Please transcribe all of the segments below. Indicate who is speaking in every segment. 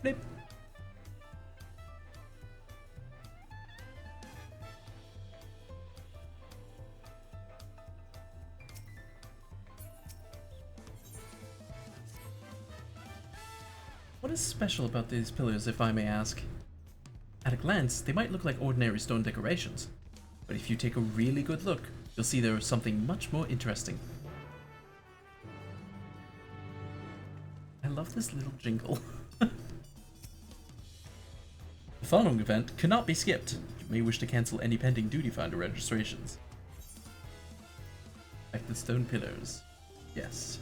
Speaker 1: Flip. What is special about these pillars, if I may ask? At a glance, they might look like ordinary stone decorations, but if you take a really good look, you'll see there is something much more interesting. I love this little jingle. The following event cannot be skipped. You may wish to cancel any pending duty finder registrations. Like the stone pillars. Yes.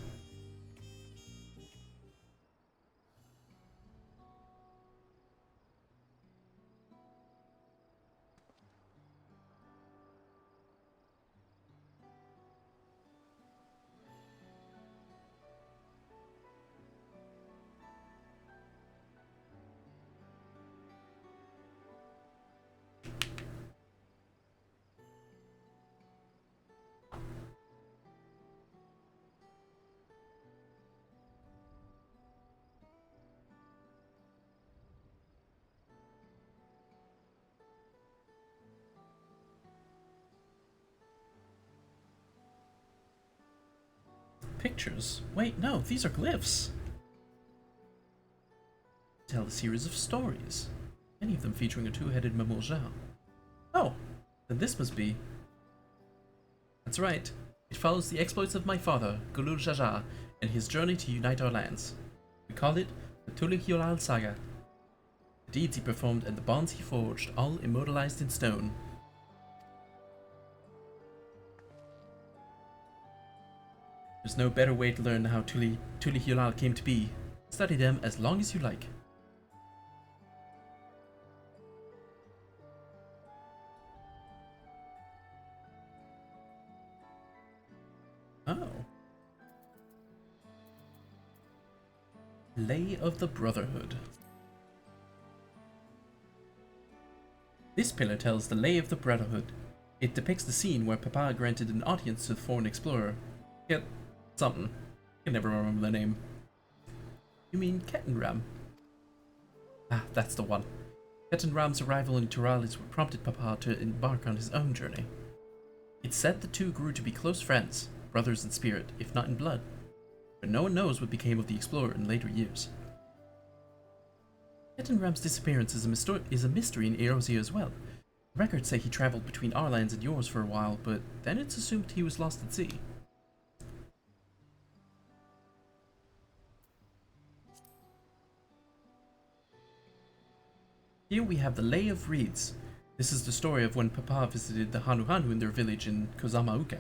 Speaker 1: Pictures? Wait, no, these are glyphs. Tell a series of stories, many of them featuring a two-headed Mamurja. Oh, then this must be... That's right. It follows the exploits of my father, Gulur Jaja, and his journey to unite our lands. We call it the Tulihyolal Saga. The deeds he performed and the bonds he forged, all immortalized in stone. There's no better way to learn how Tulihyolal came to be. Study them as long as you like. Oh. Lay of the Brotherhood. This pillar tells the Lay of the Brotherhood. It depicts the scene where Papa granted an audience to the foreign explorer. Get something. I can never remember the name. You mean Kettenram? Ah, that's the one. Kettenram's arrival in Tural is what prompted Papa to embark on his own journey. It's said the two grew to be close friends, brothers in spirit, if not in blood. But no one knows what became of the explorer in later years. Kettenram's disappearance is a mystery in Eorzea as well. Records say he traveled between our lands and yours for a while, but then it's assumed he was lost at sea. Here we have the Lay of Reeds. This is the story of when Papa visited the Hanuhanu in their village in Kozamauka.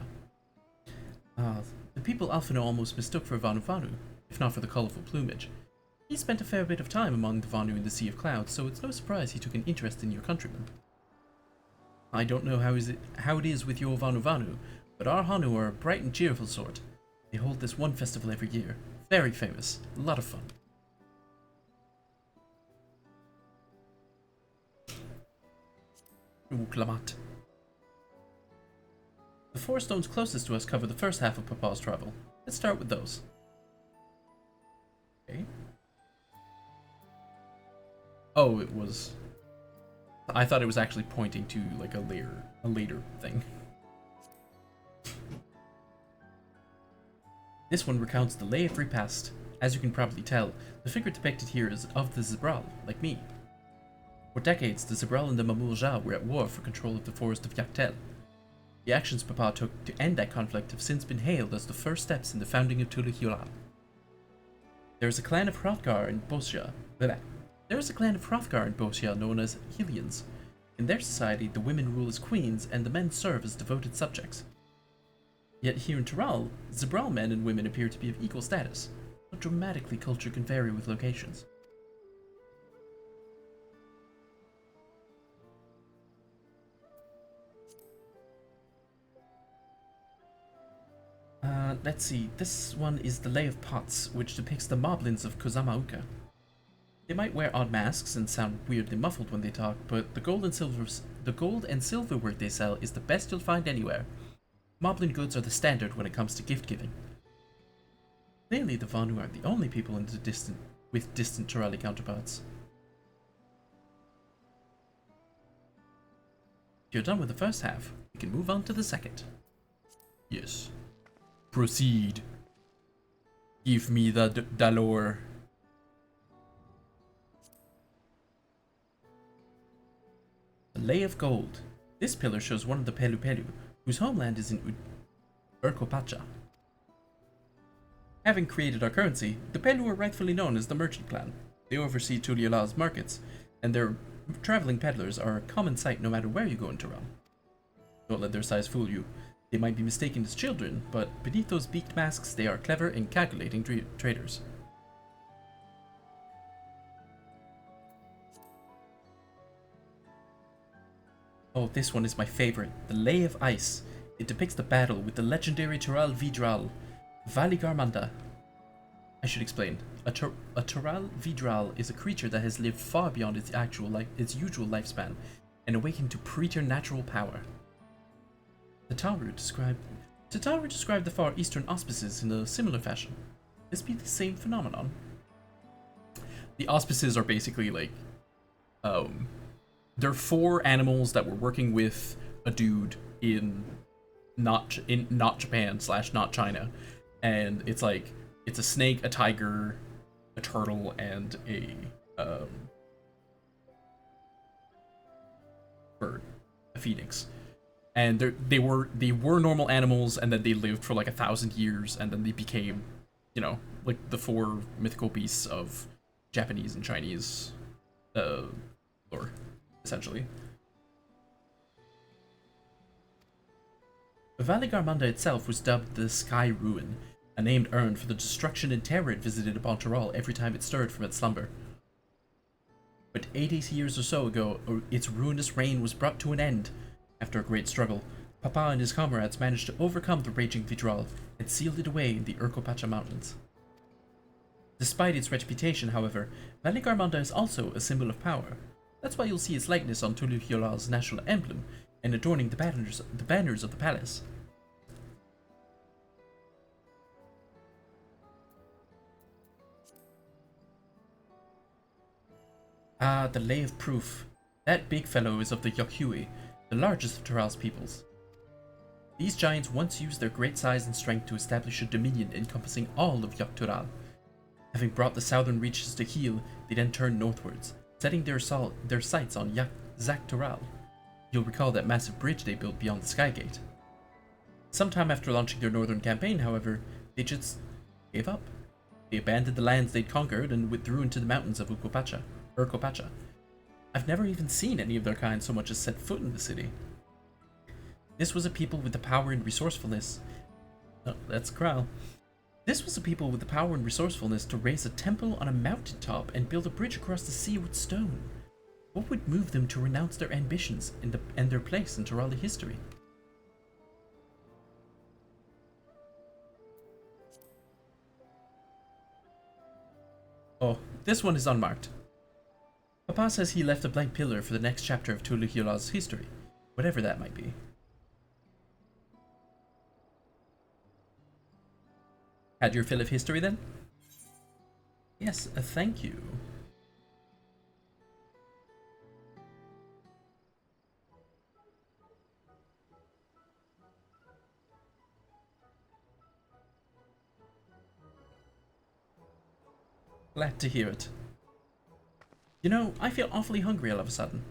Speaker 1: The people Alphino almost mistook for Vanuvanu, if not for the colorful plumage. He spent a fair bit of time among the Vanu in the Sea of Clouds, so it's no surprise he took an interest in your countrymen. I don't know how it is with your Vanuvanu, but our Hanu are a bright and cheerful sort. They hold this one festival every year. Very famous. A lot of fun. Uklamat. The four stones closest to us cover the first half of Papa's travel. Let's start with those. Okay. Oh, it was... I thought it was actually pointing to like a later thing. This one recounts the Lay of Repast. As you can probably tell, the figure depicted here is of the Zebral, like me. For decades, the Zebral and the Mamurja were at war for control of the forest of Yaktel. The actions Papa took to end that conflict have since been hailed as the first steps in the founding of Tulihyolal. There is a clan of Hrothgar in Bosia. There is a clan of Hrothgar in Bosia known as Hylians. In their society, the women rule as queens and the men serve as devoted subjects. Yet here in Tural, Zebral men and women appear to be of equal status, but dramatically culture can vary with locations. Let's see, this one is the Lay of Pots, which depicts the moblins of Kozamauka. They might wear odd masks and sound weirdly muffled when they talk, but the gold and silver work they sell is the best you'll find anywhere. Moblin goods are the standard when it comes to gift giving. Clearly the Vanu aren't the only people with distant Turali counterparts. If you're done with the first half, we can move on to the second. Yes. Proceed. Give me the dollar. The Lay of Gold. This pillar shows one of the Pelu Pelu, whose homeland is in Urkopacha. Having created our currency, the Pelu are rightfully known as the Merchant Clan. They oversee Tuliola's markets, and their traveling peddlers are a common sight no matter where you go in Tyrell. Don't let their size fool you. They might be mistaken as children, but beneath those beaked masks they are clever and calculating traders. Oh, this one is my favorite. The Lay of Ice. It depicts the battle with the legendary Tural Vidral, Valigarmanda. I should explain. A Tural Vidral is a creature that has lived far beyond its usual lifespan and awakened to preternatural power. Tataru described the Far Eastern auspices in a similar fashion. This be the same phenomenon? The auspices are basically like, there are 4 animals that were working with a dude in not Japan / not China, and it's like it's a snake, a tiger, a turtle, and a bird, a phoenix. And they were normal animals, and then they lived for like 1,000 years, and then they became, you know, like the 4 mythical beasts of Japanese and Chinese lore, essentially. Valigarmanda itself was dubbed the Sky Ruin, a name earned for the destruction and terror it visited upon Tyrell every time it stirred from its slumber. But 80 years or so ago, its ruinous reign was brought to an end. After a great struggle, Papa and his comrades managed to overcome the raging Vidral and sealed it away in the Urkopacha Mountains. Despite its reputation, however, Valigarmanda is also a symbol of power. That's why you'll see its likeness on Tuliola's national emblem and adorning the banners of the palace. Ah, the Lay of Proof. That big fellow is of the Yokhui, the largest of Tyrell's peoples. These giants once used their great size and strength to establish a dominion encompassing all of Yok-Tural. Having brought the southern reaches to heel, they then turned northwards, setting their sights on Zak-Tural. You'll recall that massive bridge they built beyond the Skygate. Sometime after launching their northern campaign, however, they just gave up. They abandoned the lands they'd conquered and withdrew into the mountains of Urkopacha. I've never even seen any of their kind so much as set foot in the city. This was a people with the power and resourcefulness. Oh, that's Kral. This was a people with the power and resourcefulness to raise a temple on a mountaintop and build a bridge across the sea with stone. What would move them to renounce their ambitions and their place in Tyrali history? Oh, this one is unmarked. Papa says he left a blank pillar for the next chapter of Tuliola's history, whatever that might be. Had your fill of history then? Yes, thank you. Glad to hear it. You know, I feel awfully hungry all of a sudden.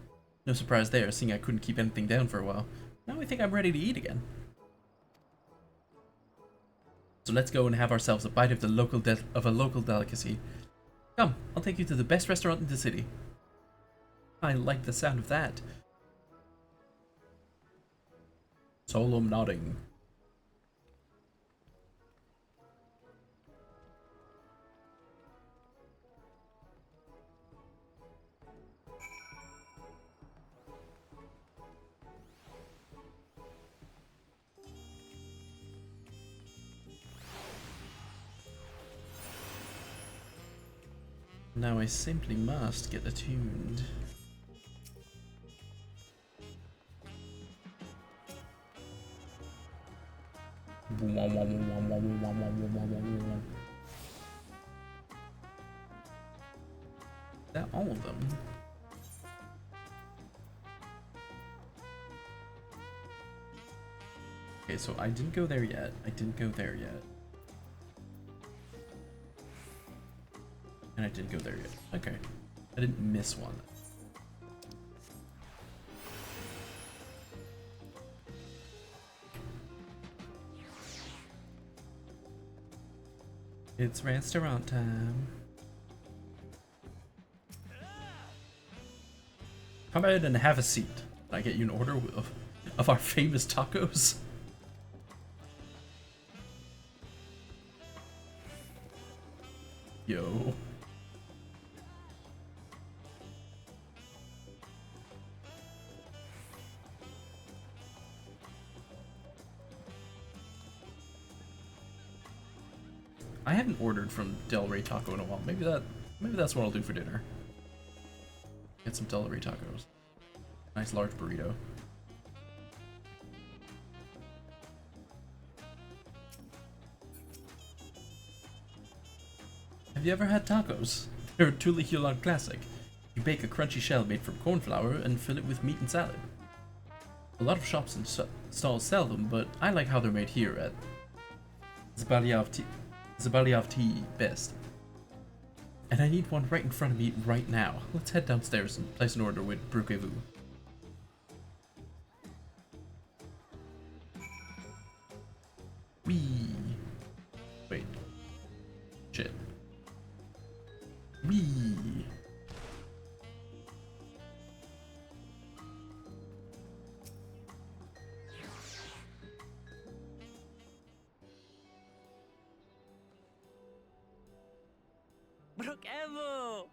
Speaker 1: No surprise there, seeing I couldn't keep anything down for a while. Now I think I'm ready to eat again. So let's go and have ourselves a bite of a local delicacy. Come, I'll take you to the best restaurant in the city. I like the sound of that. Solemn nodding. Now I simply must get attuned. Is that all of them? Okay, so I didn't go there yet. I didn't go there yet. And I didn't go there yet. Okay. I didn't miss one. It's restaurant time. Come ahead and have a seat. Can I get you an order of our famous tacos? Yo. I haven't ordered from Del Rey Taco in a while. Maybe that's what I'll do for dinner. Get some Del Rey tacos. Nice large burrito. Have you ever had tacos? They're a truly Hulan classic. You bake a crunchy shell made from corn flour and fill it with meat and salad. A lot of shops and stalls sell them, but I like how they're made here at Zabaliav Tea Best. And I need one right in front of me right now. Let's head downstairs and place an order with Brookevoo. Wee. Wait. Shit. Wee.
Speaker 2: Brookevoo!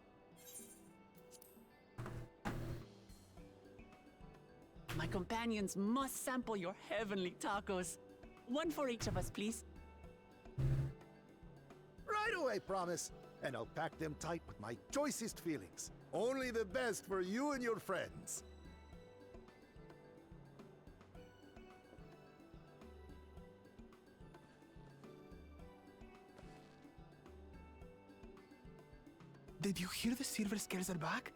Speaker 2: My companions must sample your heavenly tacos. One for each of us, please.
Speaker 3: Right away, promise. And I'll pack them tight with my choicest feelings. Only the best for you and your friends.
Speaker 4: Did you hear the silver scares are back?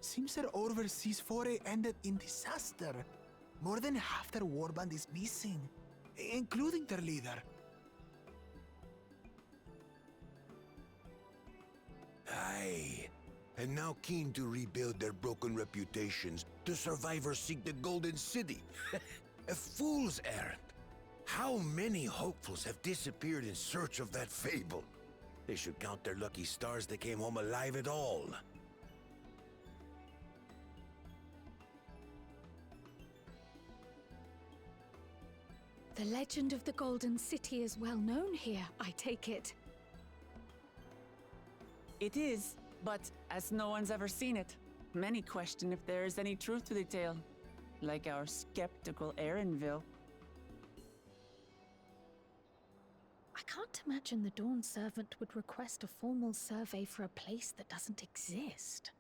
Speaker 4: Seems their overseas foray ended in disaster. More than half their warband is missing, including their leader.
Speaker 5: Aye. And now keen to rebuild their broken reputations, the survivors seek the Golden City. A fool's errand. How many hopefuls have disappeared in search of that fable? They should count their lucky stars they came home alive at all.
Speaker 6: The legend of the Golden City is well known here, I take it.
Speaker 2: It is, but as no one's ever seen it, many question if there is any truth to the tale. Like our skeptical Erinville.
Speaker 6: I can't imagine the Dawn Servant would request a formal survey for a place that doesn't exist.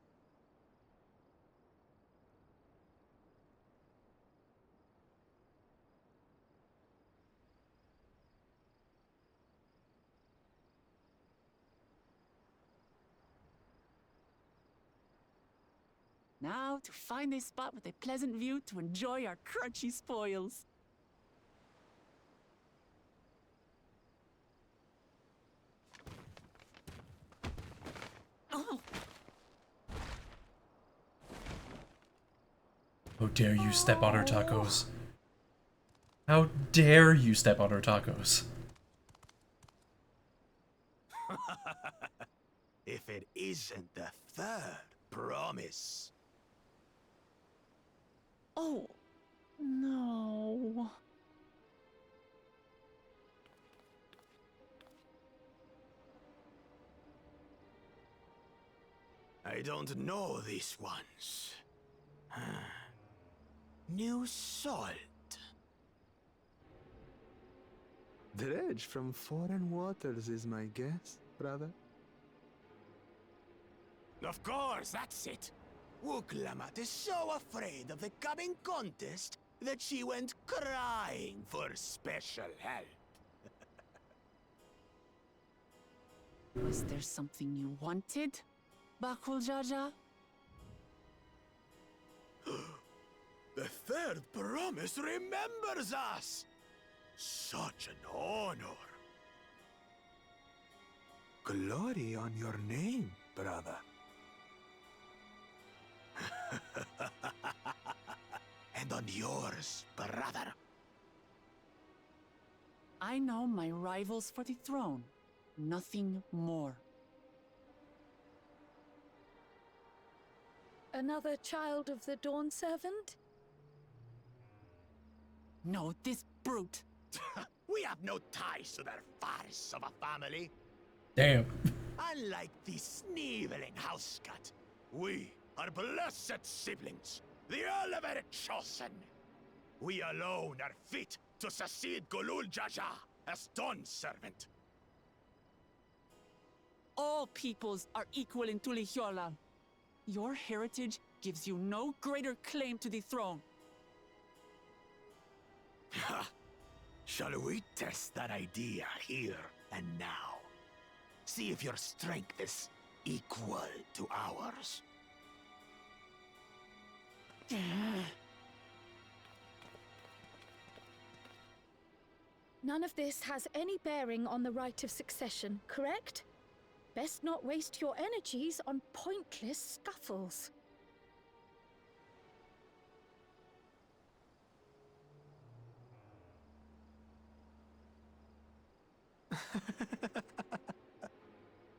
Speaker 2: Now to find a spot with a pleasant view to enjoy our crunchy spoils. Oh!
Speaker 1: How dare you step on our tacos? How dare you step on our tacos?
Speaker 5: If it isn't the third promise.
Speaker 2: Oh, no.
Speaker 5: I don't know these ones. New salt.
Speaker 4: Dredge from foreign waters is my guess, brother.
Speaker 5: Of course, that's it. Wuklamat is so afraid of the coming contest that she went crying for special help.
Speaker 2: Was there something you wanted, Bakul Jaja?
Speaker 5: The third promise remembers us!
Speaker 4: Such an honor. Glory on your name, brother. And on yours, brother.
Speaker 2: I know my rivals for the throne. Nothing more.
Speaker 6: Another child of the Dawn Servant?
Speaker 2: No, this brute.
Speaker 4: We have no ties to their farce of a family.
Speaker 1: Damn.
Speaker 4: Unlike the sneevling house cat, we are blessed siblings, the elevated chosen. We alone are fit to succeed Golul Jaja as Dawn Servant.
Speaker 2: All peoples are equal in Tulihyolal. Your heritage gives you no greater claim to the throne.
Speaker 4: Ha! Shall we test that idea here and now? See if your strength is equal to ours.
Speaker 6: None of this has any bearing on the right of succession, correct? Best not waste your energies on pointless scuffles.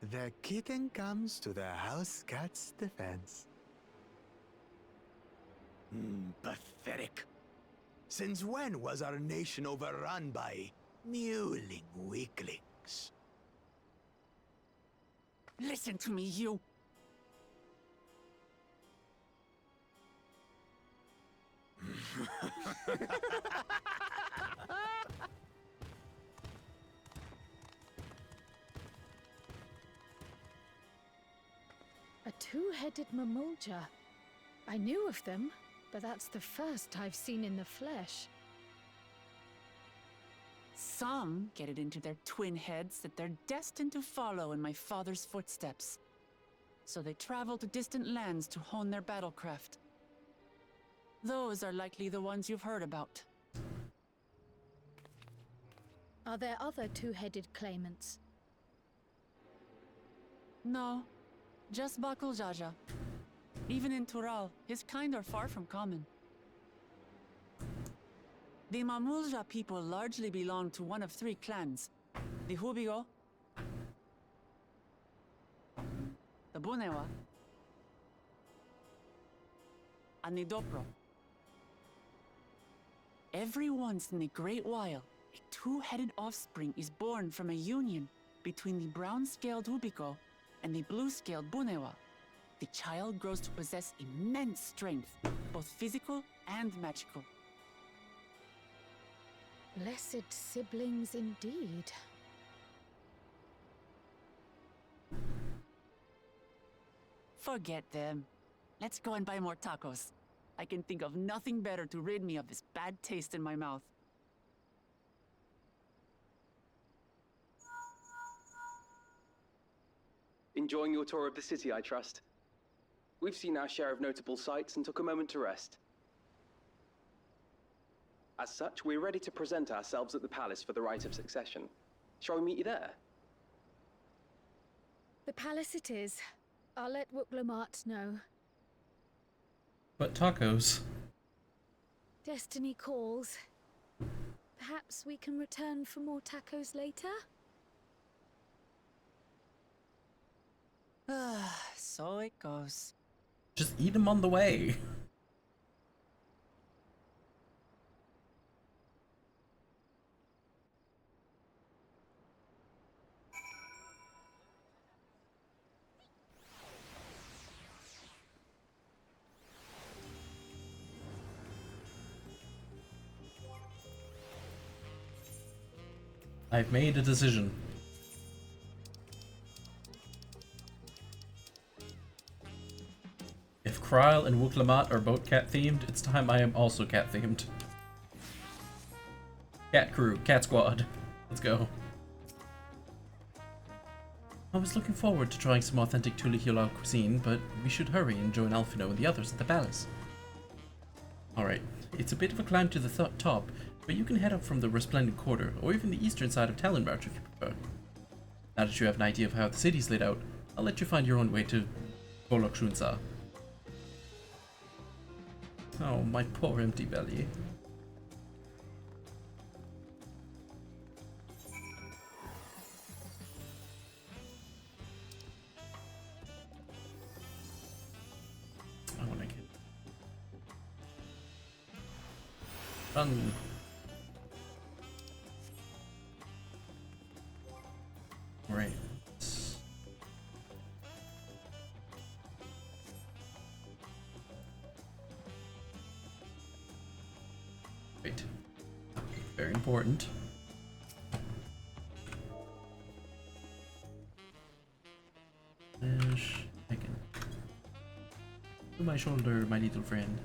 Speaker 4: The kitten comes to the house cat's defense. Pathetic. Since when was our nation overrun by mewling weaklings?
Speaker 2: Listen to me, you.
Speaker 6: A two-headed mamulja. I knew of them, but that's the first I've seen in the flesh.
Speaker 2: Some get it into their twin heads that they're destined to follow in my father's footsteps. So they travel to distant lands to hone their battlecraft. Those are likely the ones you've heard about.
Speaker 6: Are there other two-headed claimants?
Speaker 2: No, just Bakul Jaja. Even in Tural, his kind are far from common. The Mamulja people largely belong to one of three clans. The Hubigo, the Bunewa, and the Dopro. Every once in a great while, a two-headed offspring is born from a union between the brown-scaled Hubigo and the blue-scaled Bunewa. The child grows to possess immense strength, both physical and magical.
Speaker 6: Blessed siblings indeed.
Speaker 2: Forget them. Let's go and buy more tacos. I can think of nothing better to rid me of this bad taste in my mouth.
Speaker 7: Enjoying your tour of the city, I trust. We've seen our share of notable sights and took a moment to rest. As such, we're ready to present ourselves at the palace for the rite of succession. Shall we meet you there?
Speaker 6: The palace it is. I'll let Wuklamart know.
Speaker 1: But tacos.
Speaker 6: Destiny calls. Perhaps we can return for more tacos later?
Speaker 2: So it goes.
Speaker 1: Just eat them on the way. I've made a decision. If Kryle and Wuklamart are both cat-themed, it's time I am also cat-themed. Cat crew, cat squad. Let's go. I was looking forward to trying some authentic Tulihyolal cuisine, but we should hurry and join Alphino and the others at the palace. Alright, it's a bit of a climb to the top, but you can head up from the Resplendent Quarter, or even the eastern side of Talonmarch if you prefer. Now that you have an idea of how the city's laid out, I'll let you find your own way to Bolokshunsa. Oh, my poor empty belly. I wanna get... Run! Right. Wait. Very important. Taken. To my shoulder, my little friend.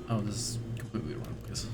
Speaker 1: Oh, this is completely the wrong place.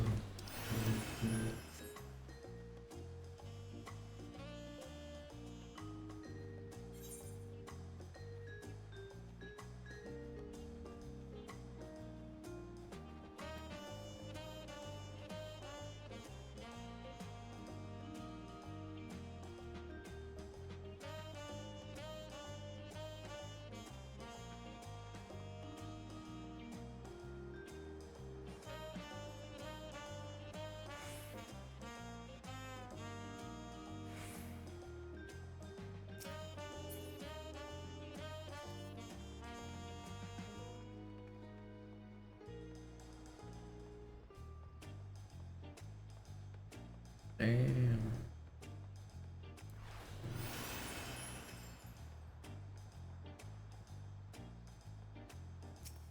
Speaker 1: Damn.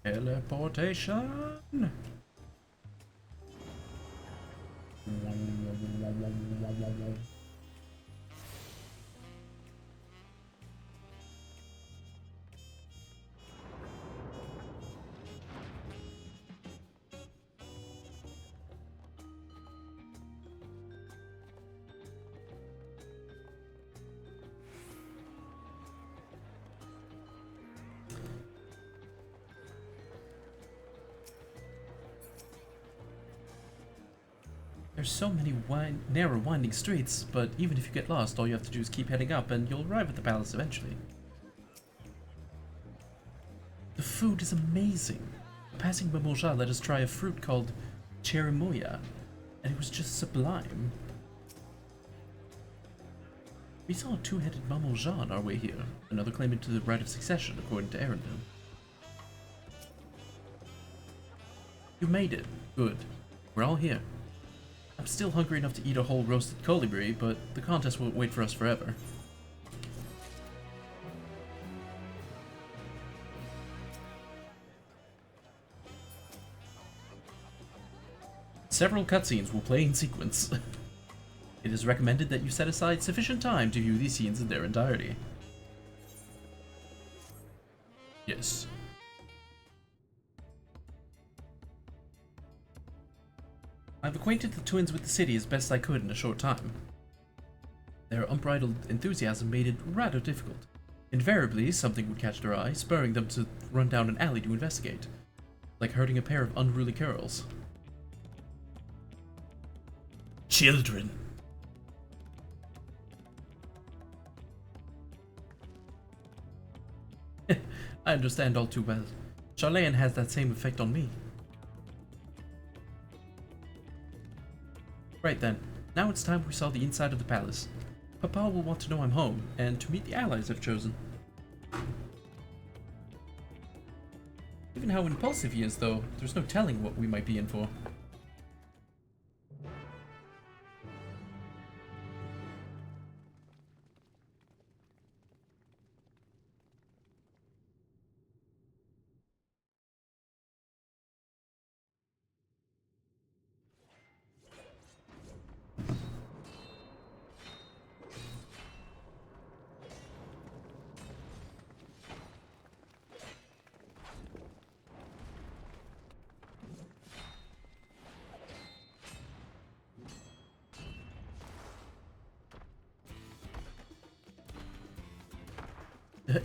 Speaker 1: Teleportation. There's so many narrow winding streets, but even if you get lost, all you have to do is keep heading up and you'll arrive at the palace eventually. The food is amazing. Passing Mamulja let us try a fruit called cherimoya, and it was just sublime. We saw a two-headed Mamulja on our way here, another claimant to the right of succession according to Arendelle. You made it. Good. We're all here. I'm still hungry enough to eat a whole roasted colibri, but the contest won't wait for us forever. Several cutscenes will play in sequence. It is recommended that you set aside sufficient time to view these scenes in their entirety. Yes. I've acquainted the twins with the city as best I could in a short time. Their unbridled enthusiasm made it rather difficult. Invariably, something would catch their eye, spurring them to run down an alley to investigate, like herding a pair of unruly girls. Children! I understand all too well. Charlayan has that same effect on me. Right then, now it's time we saw the inside of the palace. Papa will want to know I'm home, and to meet the allies I've chosen. Given how impulsive he is, though, there's no telling what we might be in for.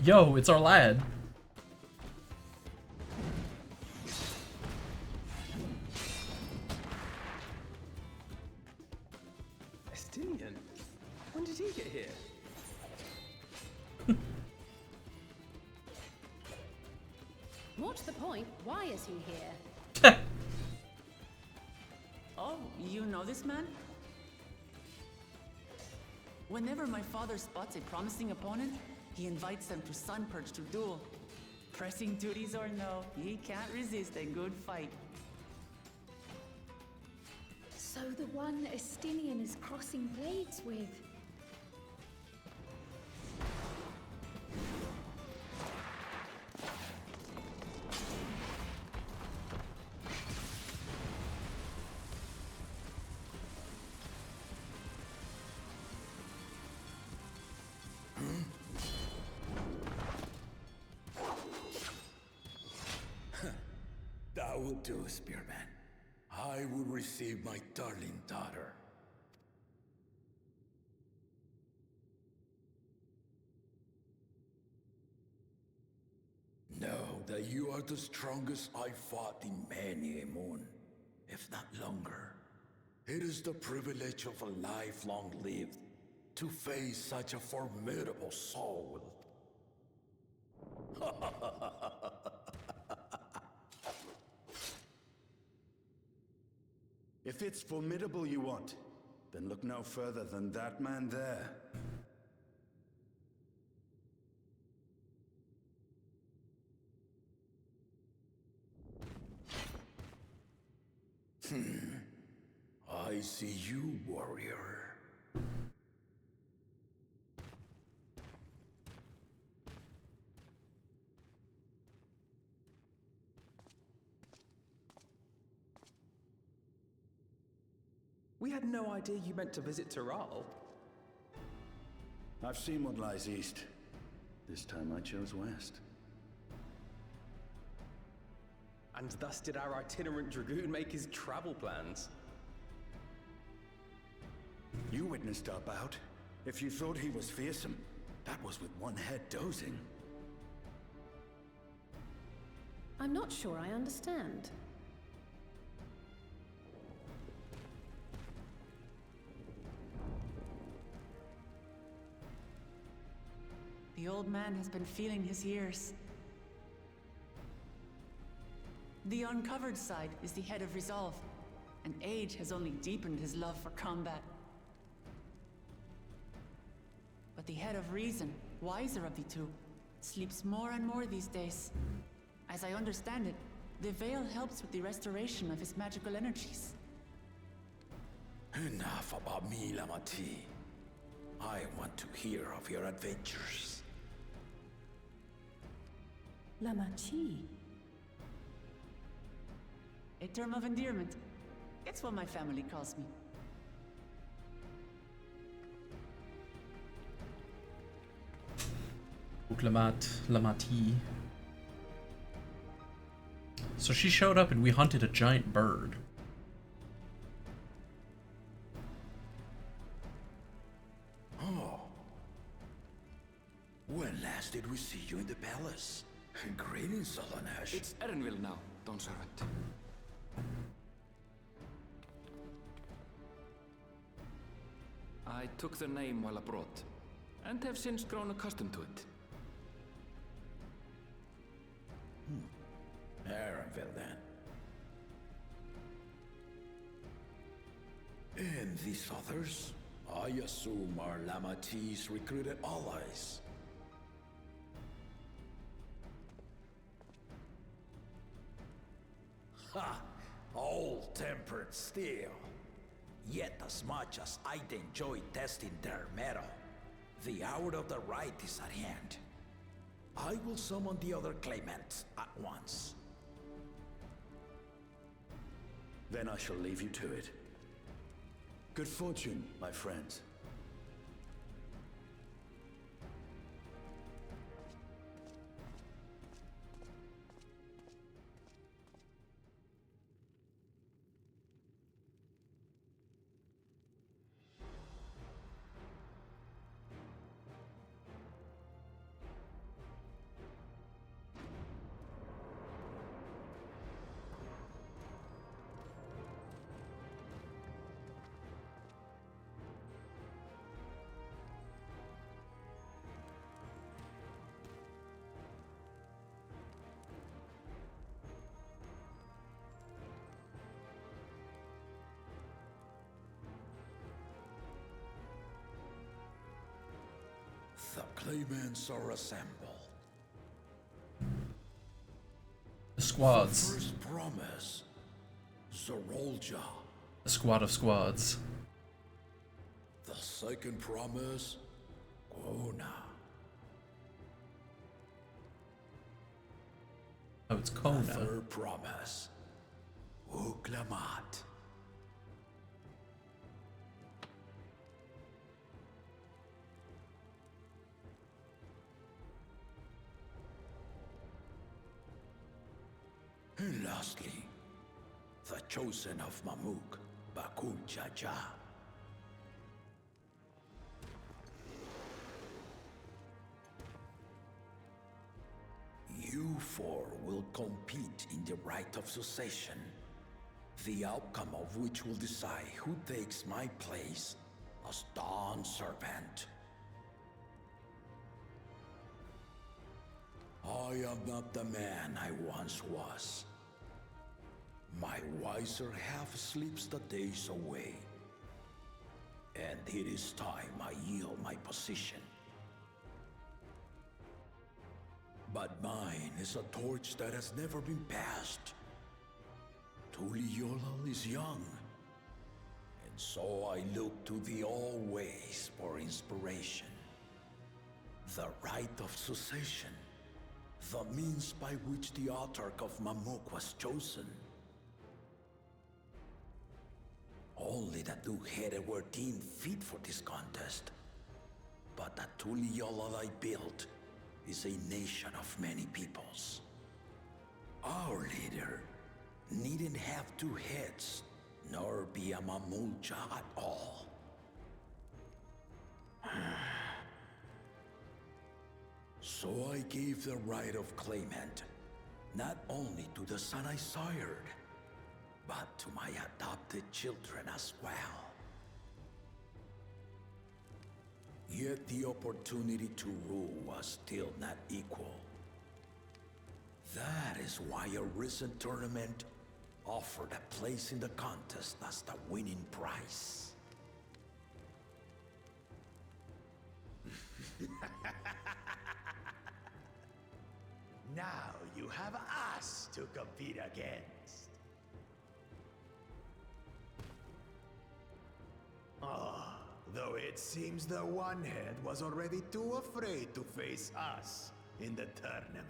Speaker 1: Yo, it's our lad.
Speaker 7: Estinian? When did he get here?
Speaker 8: What's the point? Why is he here?
Speaker 2: Oh, you know this man? Whenever my father spots a promising opponent, he invites them to Sunpurge to duel. Pressing duties or no, he can't resist a good fight.
Speaker 6: So the one Estinian is crossing blades with.
Speaker 5: That would do, Spearman. I will receive my darling daughter. Know that you are the strongest I fought in many a moon, if not longer. It is the privilege of a life long lived to face such a formidable soul.
Speaker 9: If it's formidable you want, then look no further than that man there.
Speaker 5: I see you, warrior.
Speaker 7: We had no idea you meant to visit Tyrrell.
Speaker 9: I've seen what lies east. This time I chose west.
Speaker 7: And thus did our itinerant dragoon make his travel plans.
Speaker 9: You witnessed our bout. If you thought he was fearsome, that was with one head dozing.
Speaker 8: I'm not sure I understand.
Speaker 2: The old man has been feeling his years. The uncovered side is the head of resolve, and age has only deepened his love for combat. But the head of reason, wiser of the two, sleeps more and more these days. As I understand it, the veil helps with the restoration of his magical energies.
Speaker 5: Enough about me, Lamati. I want to hear of your adventures.
Speaker 8: Lamachi.
Speaker 2: A term of endearment. It's what my family calls me.
Speaker 1: Lamati. So she showed up and we hunted a giant bird.
Speaker 5: Oh. When last did we see you in the palace? Greetings, Solonash.
Speaker 10: It's Erenville now, Don Servant. I took the name while abroad, and have since grown accustomed to it.
Speaker 5: Erenville, then. And these others? I assume are Lamati's recruited allies.
Speaker 11: Ha! Old-tempered still. Yet as much as I'd enjoy testing their metal, the hour of the right is at hand. I will summon the other claimants at once.
Speaker 9: Then I shall leave you to it. Good fortune, my friends.
Speaker 11: The claimants are assembled.
Speaker 1: The squads.
Speaker 11: The first promise, Zorolja.
Speaker 1: A squad of squads.
Speaker 11: The second promise, Kona.
Speaker 1: Oh, it's Kona.
Speaker 11: The third promise, Uklamat. And lastly, the chosen of Mamuk, Bakul Jaja. You four will compete in the right of succession, the outcome of which will decide who takes my place as Dawn Servant. I am not the man I once was. My wiser half sleeps the days away. And it is time I yield my position. But mine is a torch that has never been passed. Tuliyola is young. And so I look to the always for inspiration. The right of succession. The means by which the autarch of Mamuk was chosen. Only the two-headed were deemed fit for this contest. But the Tuliyola I built is a nation of many peoples. Our leader needn't have two heads, nor be a Mamulja at all. So I gave the right of claimant, not only to the son I sired, but to my adopted children as well. Yet the opportunity to rule was still not equal. That is why a recent tournament offered a place in the contest as the winning prize.
Speaker 3: Now you have us to compete against. Though it seems the one-head was already too afraid to face us in the tournament.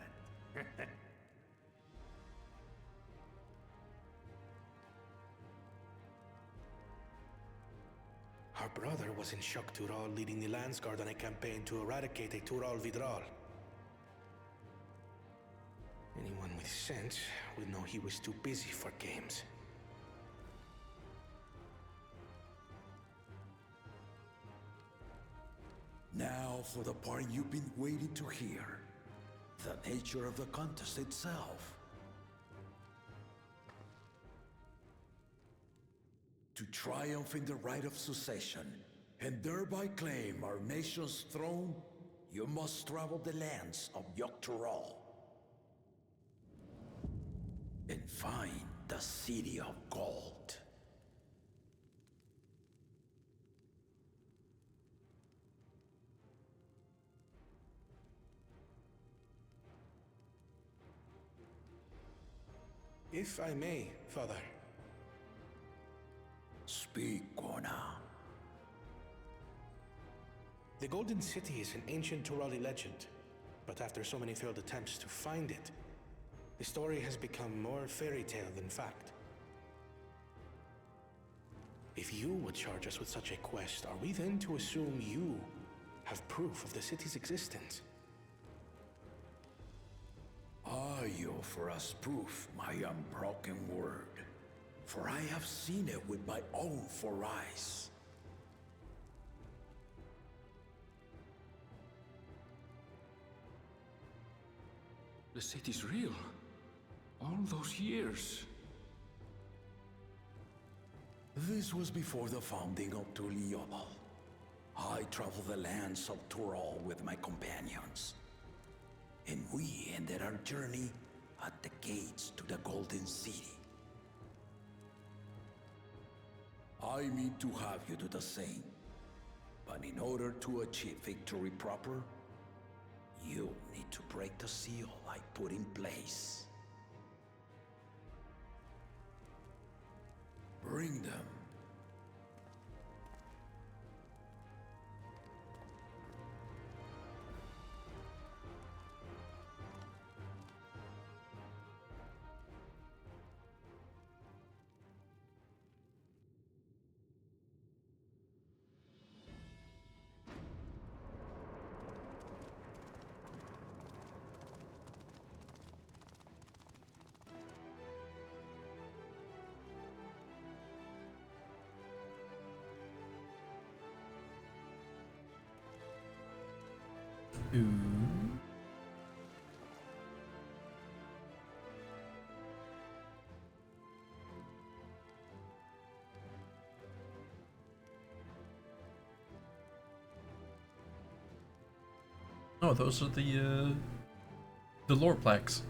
Speaker 12: Our brother was in Shock Tural leading the Landsguard on a campaign to eradicate a Tural Vidral. Anyone with sense would know he was too busy for games.
Speaker 11: Now for the part you've been waiting to hear. The nature of the contest itself. To triumph in the right of succession, and thereby claim our nation's throne, you must travel the lands of Yogg-Tural and find the City of Gold.
Speaker 12: If I may, Father.
Speaker 11: Speak, Gona.
Speaker 12: The Golden City is an ancient Turali legend, but after so many failed attempts to find it, the story has become more fairy tale than fact. If you would charge us with such a quest, are we then to assume you have proof of the city's existence?
Speaker 11: You offer us proof, my unbroken word, for I have seen it with my own 4 eyes.
Speaker 10: The city's real. All those years.
Speaker 11: This was before the founding of Tuliyola. I traveled the lands of Tural with my companions, and we ended our journey at the gates to the Golden City. I mean to have you do the same, but in order to achieve victory proper, you need to break the seal I put in place. Bring them.
Speaker 1: Ooh. Oh, those are the lore plaques.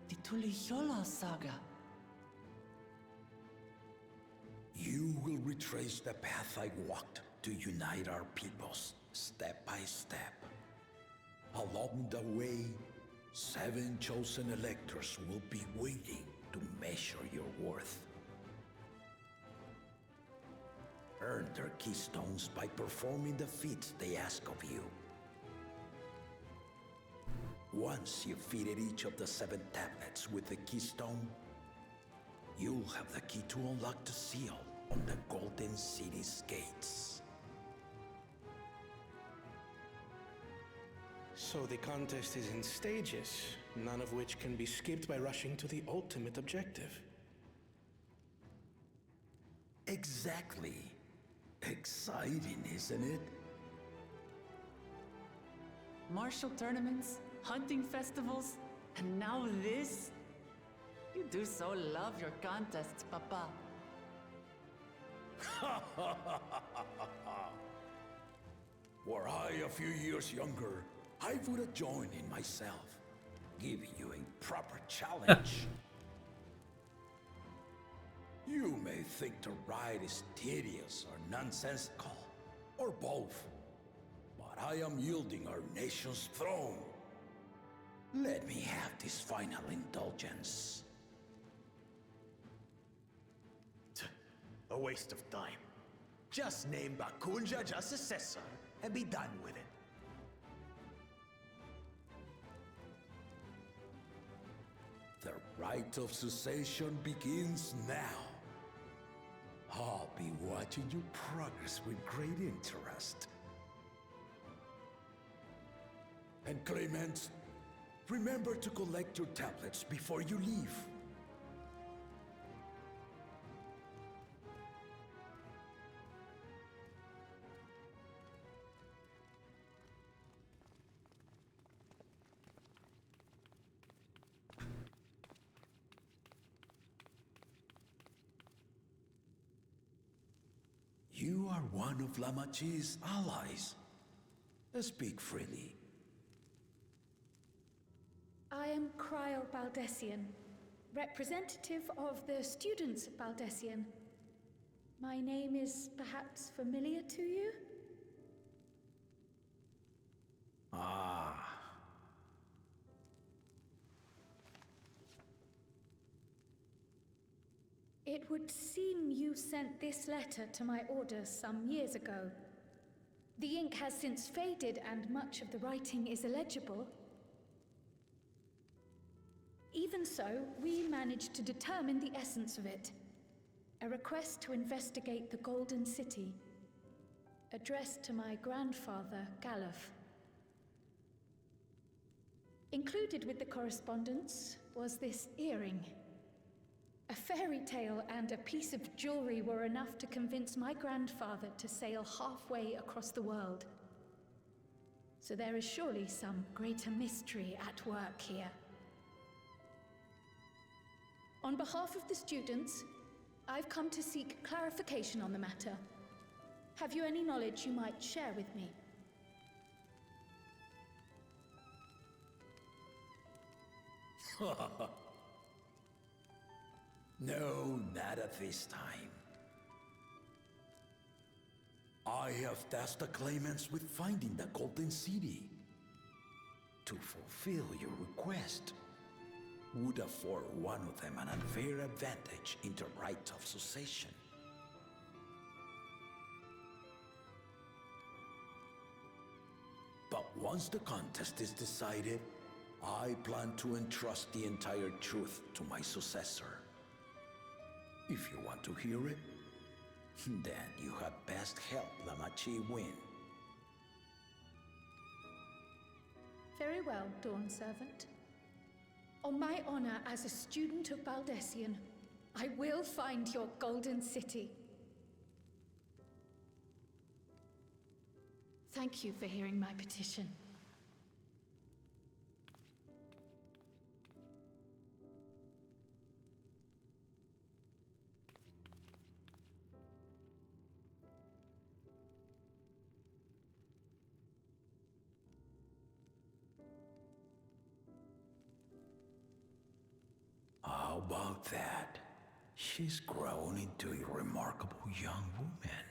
Speaker 2: The Tuliyola saga.
Speaker 11: You will retrace the path I walked to unite our peoples, step by step. Along the way, 7 chosen electors will be waiting to measure your worth. Earn their keystones by performing the feats they ask of you. Once you've fitted each of the 7 tablets with the keystone, you'll have the key to unlock the seal on the Golden City's gates.
Speaker 12: So the contest is in stages, none of which can be skipped by rushing to the ultimate objective.
Speaker 11: Exactly. Exciting, isn't it?
Speaker 2: Martial tournaments, hunting festivals, and now this? You do so love your contests, Papa.
Speaker 11: Were I a few years younger, I would have joined in myself, giving you a proper challenge. You may think the ride is tedious or nonsensical, or both, but I am yielding our nation's throne. Let me have this final indulgence.
Speaker 3: A waste of time. Just name Bakunja just successor and be done with it.
Speaker 11: The rite of cessation begins now. I'll be watching your progress with great interest. And Clemens, remember to collect your tablets before you leave. You are one of Lamachi's allies. Speak freely.
Speaker 6: I am Cryle Baldessian, representative of the students of Baldessian. My name is perhaps familiar to you?
Speaker 11: Ah,
Speaker 6: It would seem you sent this letter to my orders some years ago. The ink has since faded and much of the writing is illegible. Even so, we managed to determine the essence of it. A request to investigate the Golden City, addressed to my grandfather, Galuf. Included with the correspondence was this earring. A fairy tale and a piece of jewelry were enough to convince my grandfather to sail halfway across the world. So there is surely some greater mystery at work here. On behalf of the students, I've come to seek clarification on the matter. Have you any knowledge you might share with me?
Speaker 11: No, not at this time. I have tasked the claimants with finding the Golden City. To fulfill your request would afford one of them an unfair advantage in the right of succession. But once the contest is decided, I plan to entrust the entire truth to my successor. If you want to hear it, then you had best help Lamachi win.
Speaker 6: Very well, Dawn Servant. On my honor as a student of Baldessian, I will find your Golden City. Thank you for hearing my petition.
Speaker 11: How about that? She's grown into a remarkable young woman.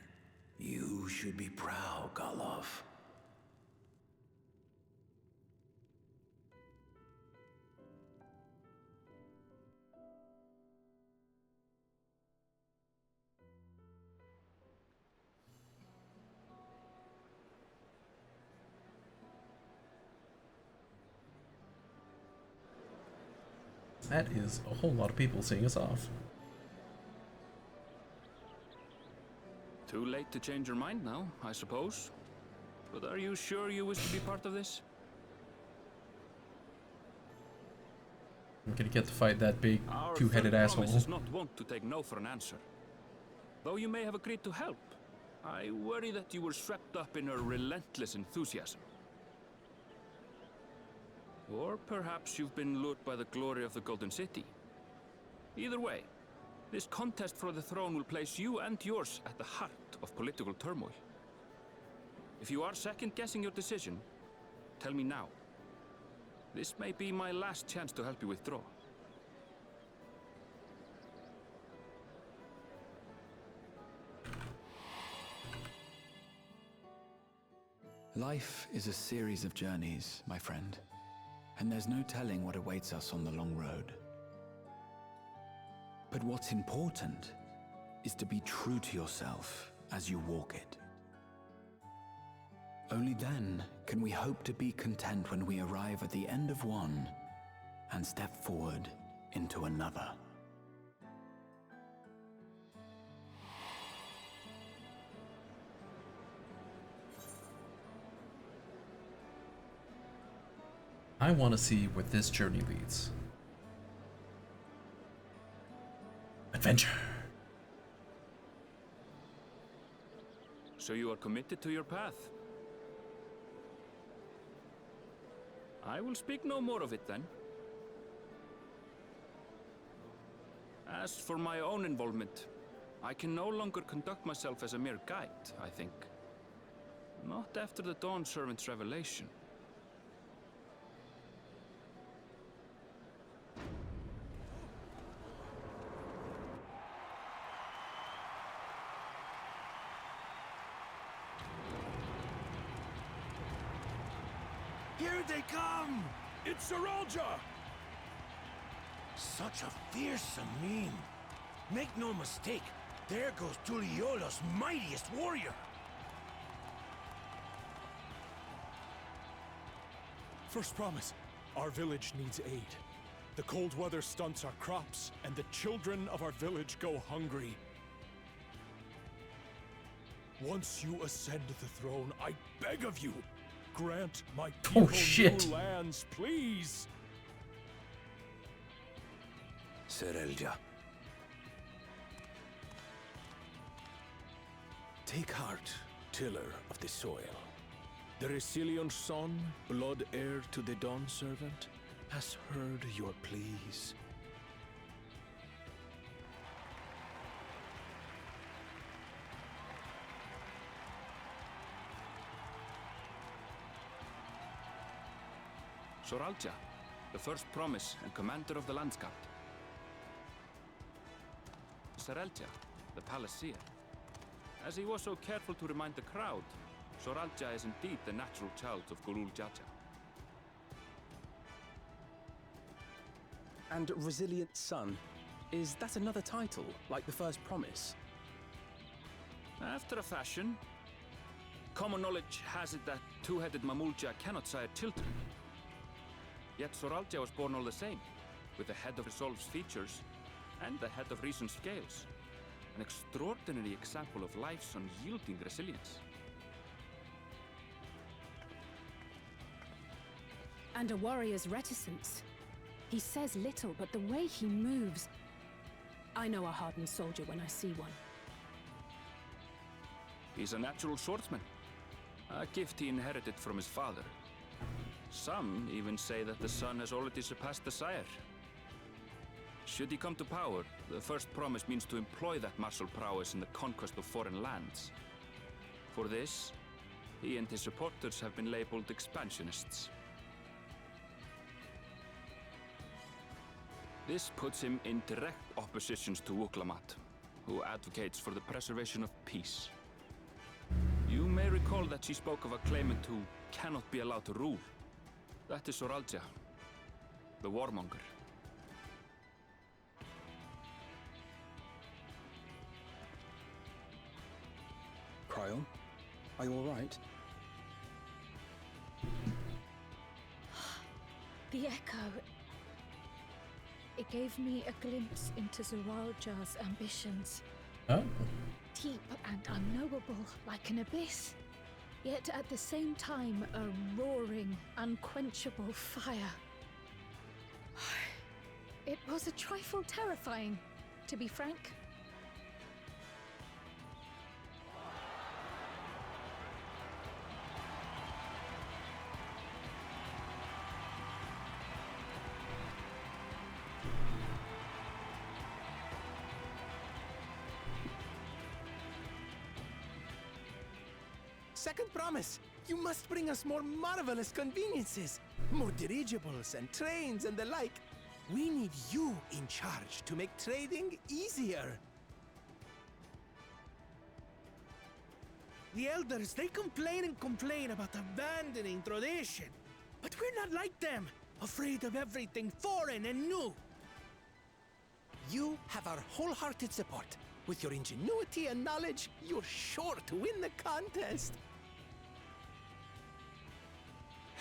Speaker 11: You should be proud, Galuf.
Speaker 1: That is a whole lot of people seeing us off.
Speaker 10: Too late to change your mind now, I suppose. But are you sure you wish to be part of this?
Speaker 1: I'm gonna get to fight that big
Speaker 10: Our
Speaker 1: two-headed
Speaker 10: third
Speaker 1: asshole.
Speaker 10: promise is not wont to take no for an answer. Though you may have agreed to help, I worry that you were swept up in her relentless enthusiasm. Or perhaps you've been lured by the glory of the Golden City. Either way, this contest for the throne will place you and yours at the heart of political turmoil. If you are second-guessing your decision, tell me now. This may be my last chance to help you withdraw.
Speaker 13: Life is a series of journeys, my friend. And there's no telling what awaits us on the long road. But what's important is to be true to yourself as you walk it. Only then can we hope to be content when we arrive at the end of one and step forward into another.
Speaker 1: I want to see where this journey leads. Adventure!
Speaker 10: So you are committed to your path? I will speak no more of it then. As for my own involvement, I can no longer conduct myself as a mere guide, I think. Not after the Dawn Servant's revelation.
Speaker 5: Here they come!
Speaker 9: It's Zeralja!
Speaker 5: Such a fearsome mien. Make no mistake, there goes Tuliola's mightiest warrior.
Speaker 14: First promise, our village needs aid. The cold weather stunts our crops, and the children of our village go hungry. Once you ascend the throne, I beg of you, grant my people new lands, please.
Speaker 5: Serelja.
Speaker 14: Take heart, tiller of the soil. The Resilion's son, blood heir to the Dawn Servant, has heard your pleas.
Speaker 10: Soralja, the first promise and commander of the landscape. Serelja, the palaceer. As he was so careful to remind the crowd, Soralja is indeed the natural child of Gulul Jaja.
Speaker 15: And Resilient Son, is that another title, like the first promise?
Speaker 10: After a fashion. Common knowledge has it that two-headed Mamulja cannot sire children. Yet Soralja was born all the same, with the head of Resolve's features and the head of Reason's scales. An extraordinary example of life's unyielding resilience.
Speaker 8: And a warrior's reticence. He says little, but the way he moves... I know a hardened soldier when I see one.
Speaker 10: He's a natural swordsman, a gift he inherited from his father. Some even say that the son has already surpassed the sire. Should he come to power, the first promise means to employ that martial prowess in the conquest of foreign lands. For this, he and his supporters have been labeled expansionists. This puts him in direct opposition to Wuklamat, who advocates for the preservation of peace. You may recall that she spoke of a claimant who cannot be allowed to rule. That is Soralja, the warmonger.
Speaker 15: Cryon, are you all right?
Speaker 6: The echo. It gave me a glimpse into Zoralja's ambitions.
Speaker 1: Oh.
Speaker 6: Deep and unknowable, like an abyss. Yet at the same time, a roaring, unquenchable fire. It was a trifle terrifying, to be frank.
Speaker 4: Second promise, you must bring us more marvelous conveniences. More dirigibles and trains and the like. We need you in charge to make trading easier.
Speaker 16: The elders, they complain and complain about abandoning tradition. But we're not like them, afraid of everything foreign and new.
Speaker 4: You have our wholehearted support. With your ingenuity and knowledge, you're sure to win the contest.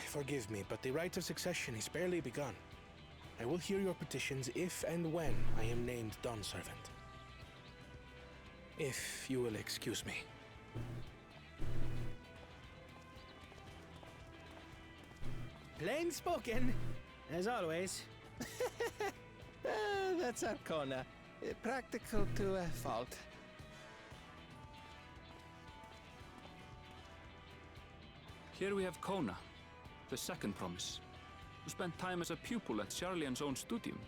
Speaker 12: Forgive me, but the rite of succession is barely begun. I will hear your petitions if and when I am named Dawn Servant. If you will excuse me.
Speaker 16: Plain spoken, as always.
Speaker 4: That's Arcona. Practical to a fault.
Speaker 10: Here we have Kona, the second promise, who spent time as a pupil at Charlian's own studium.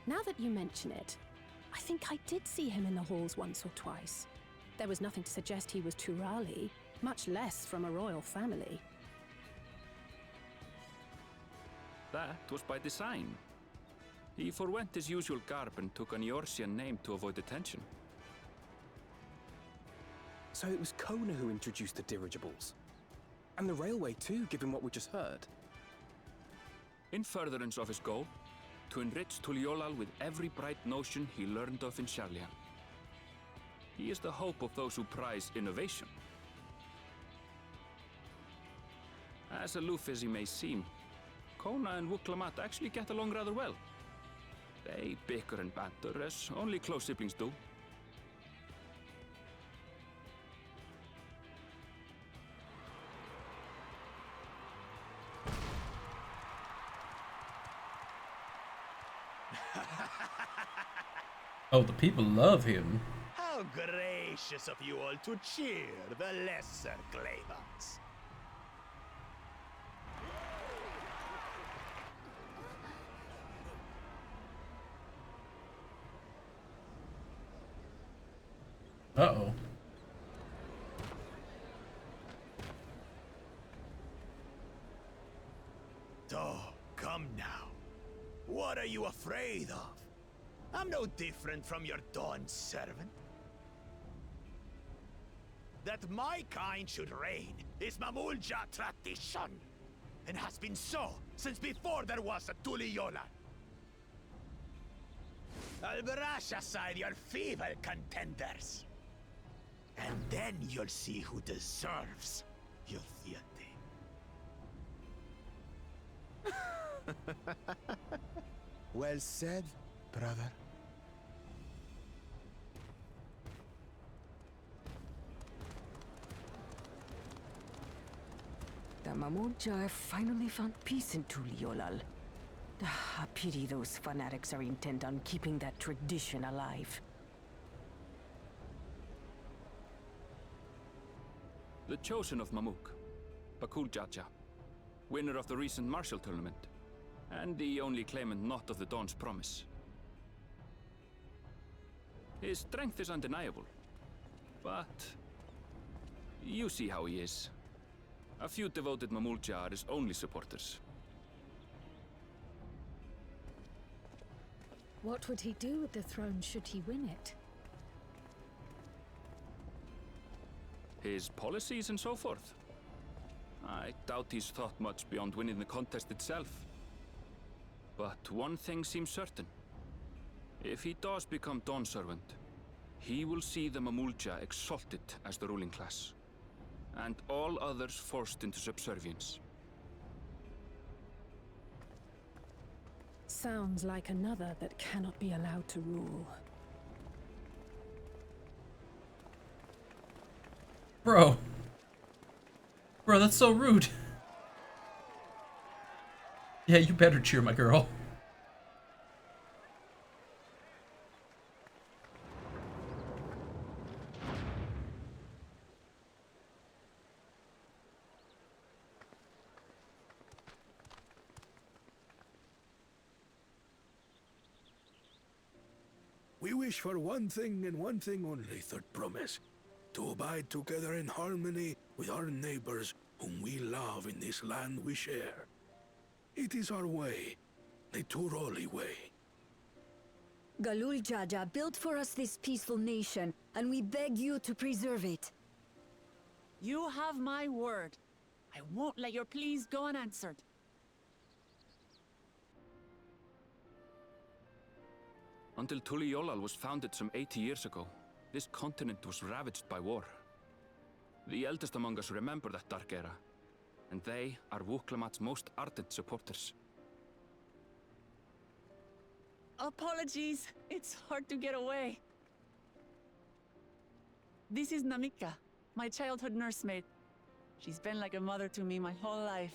Speaker 8: Now that you mention it, I think I did see him in the halls once or twice. There was nothing to suggest he was Turali, much less from a royal family.
Speaker 10: That was by design. He forwent his usual garb and took an Eorzean name to avoid attention.
Speaker 15: So it was Kona who introduced the dirigibles. And the railway too, given what we just heard.
Speaker 10: In furtherance of his goal, to enrich Tuliolal with every bright notion he learned of in Sharlian. He is the hope of those who prize innovation. As aloof as he may seem, Kona and Wuklamat actually get along rather well. They bicker and banter as only close siblings do.
Speaker 1: Oh, the people love him.
Speaker 3: How gracious of you all to cheer the lesser Clavans.
Speaker 1: Uh-oh.
Speaker 3: Oh, come now. What are you afraid of? I'm no different from your Dawn servant. That my kind should reign is Mamulja tradition, and has been so since before there was a Tuliyola. I'll brush aside your feeble contenders, and then you'll see who deserves your deity.
Speaker 4: Well said, brother.
Speaker 17: The Mamulja finally found peace in Tuliolal. I pity those fanatics are intent on keeping that tradition alive.
Speaker 10: The chosen of Mamuk, Bakul Jaja, winner of the recent martial tournament, and the only claimant not of the Dawn's promise. His strength is undeniable, but you see how he is. A few devoted Mamulja are his only supporters.
Speaker 6: What would he do with the throne should he win it?
Speaker 10: His policies and so forth. I doubt he's thought much beyond winning the contest itself. But one thing seems certain. If he does become Dawn Servant, he will see the Mamulja exalted as the ruling class, and all others forced into subservience.
Speaker 8: Sounds like another that cannot be allowed to rule.
Speaker 1: Bro. Bro, that's so rude. Yeah, you better cheer my girl.
Speaker 9: We wish for one thing and one thing only, Third Promise. To abide together in harmony with our neighbors whom we love in this land we share. It is our way, the Turoli way.
Speaker 18: Galul Jaja built for us this peaceful nation, and we beg you to preserve it.
Speaker 2: You have my word. I won't let your pleas go unanswered.
Speaker 10: Until Tuliolal was founded some 80 years ago, this continent was ravaged by war. The eldest among us remember that dark era, and they are Wuklamat's most ardent supporters.
Speaker 2: Apologies, it's hard to get away. This is Namika, my childhood nursemaid. She's been like a mother to me my whole life.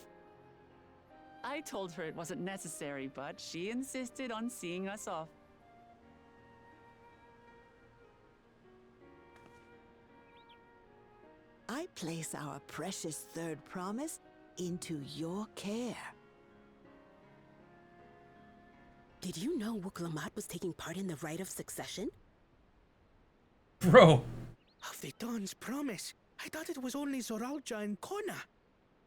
Speaker 2: I told her it wasn't necessary, but she insisted on seeing us off.
Speaker 19: I place our precious third promise into your care.
Speaker 17: Did you know Wuklamat was taking part in the rite of succession?
Speaker 1: Bro.
Speaker 16: Of the Dawn's promise. I thought it was only Zoralja and Kona.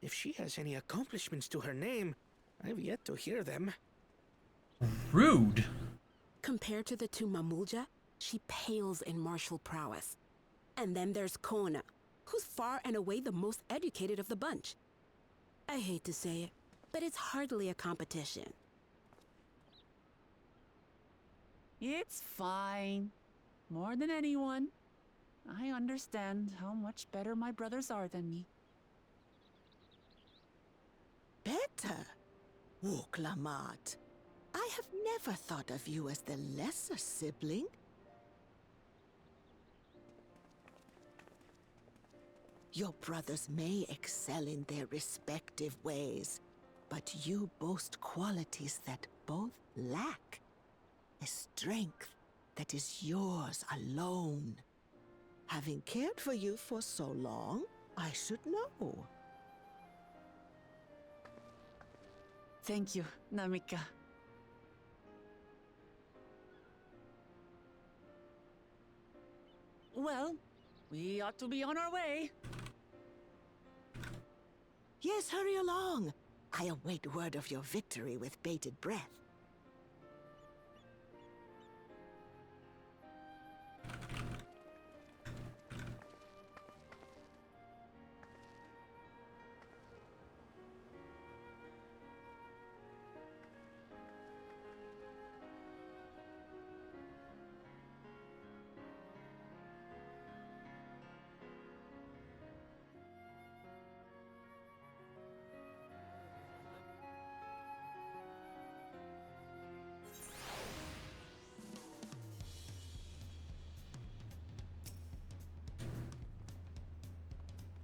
Speaker 16: If she has any accomplishments to her name, I've yet to hear them.
Speaker 1: Rude.
Speaker 17: Compared to the two Mamulja, she pales in martial prowess. And then there's Kona, who's far and away the most educated of the bunch. I hate to say it, but it's hardly a competition.
Speaker 2: It's fine. More than anyone, I understand how much better my brothers are than me.
Speaker 19: Better? Woklamat. I have never thought of you as the lesser sibling. Your brothers may excel in their respective ways, but you boast qualities that both lack. A strength that is yours alone. Having cared for you for so long, I should know.
Speaker 2: Thank you, Namika. Well, we ought to be on our way.
Speaker 19: Yes, hurry along. I await word of your victory with bated breath.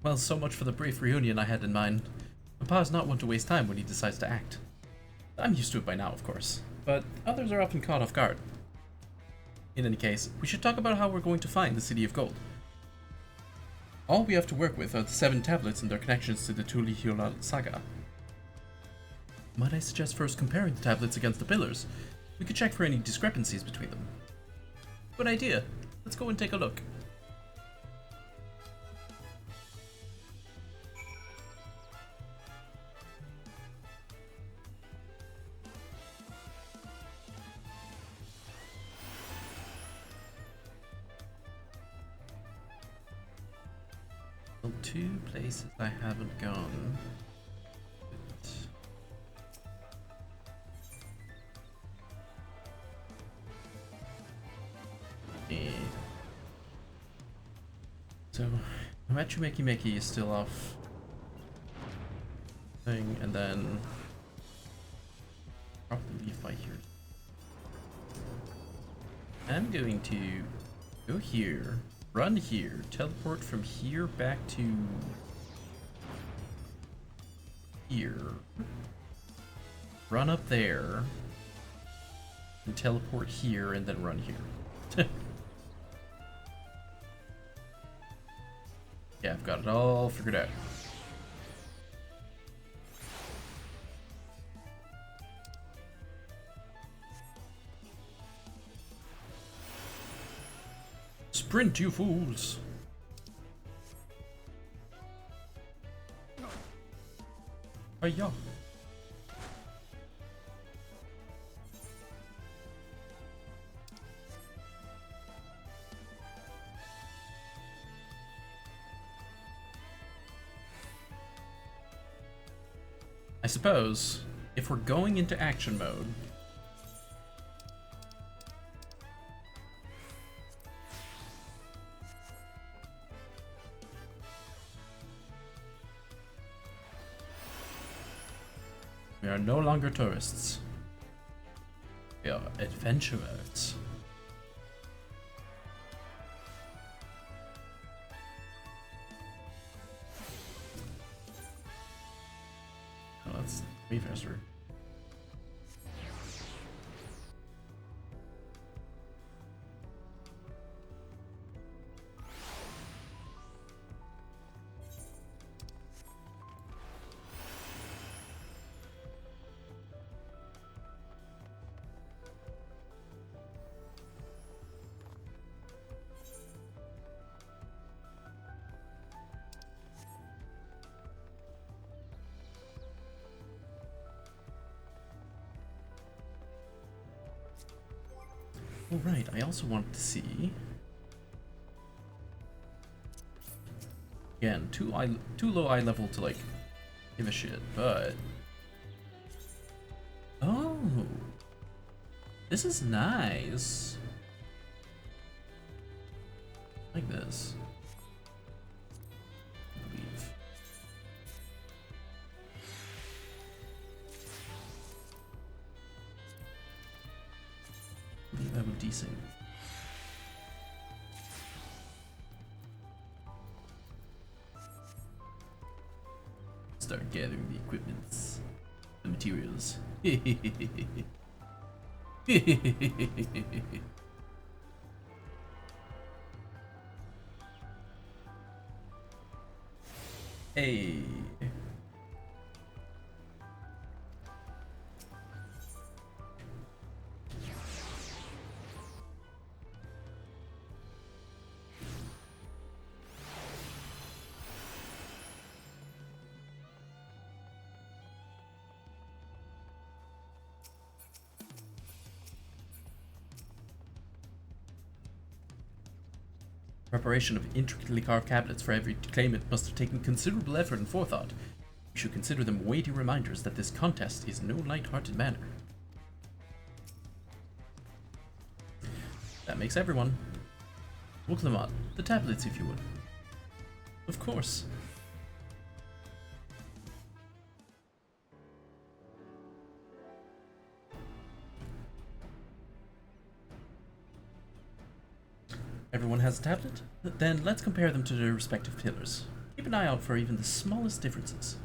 Speaker 1: Well, so much for the brief reunion I had in mind. Papa's not one to waste time when he decides to act. I'm used to it by now, of course, but others are often caught off guard. In any case, we should talk about how we're going to find the City of Gold. All we have to work with are the 7 tablets and their connections to the Tuli-Hyola saga. Might I suggest first comparing the tablets against the pillars? We could check for any discrepancies between them. Good idea. Let's go and take a look. Two places I haven't gone. So, Meki is still off thing, and then probably leave by here. I'm going to go here. Run here, teleport from here back to here, run up there, and teleport here, and then run here. Yeah, I've got it all figured out. Sprint, you fools! Hiya! I suppose, if we're going into action mode, we are no longer tourists. We are adventurers. Oh, that's way faster. Oh, right, I also wanted to see. Again, too low eye level to like give a shit, but oh, This is nice. Like this. I believe I will desync. Start gathering the equipments, the materials. Hey. Preparation of intricately carved cabinets for every claimant must have taken considerable effort and forethought. We should consider them weighty reminders that this contest is no light-hearted matter. That makes everyone. Well, Clement, the tablets, if you would. Of course. Everyone has a tablet? Then let's compare them to their respective pillars. Keep an eye out for even the smallest differences.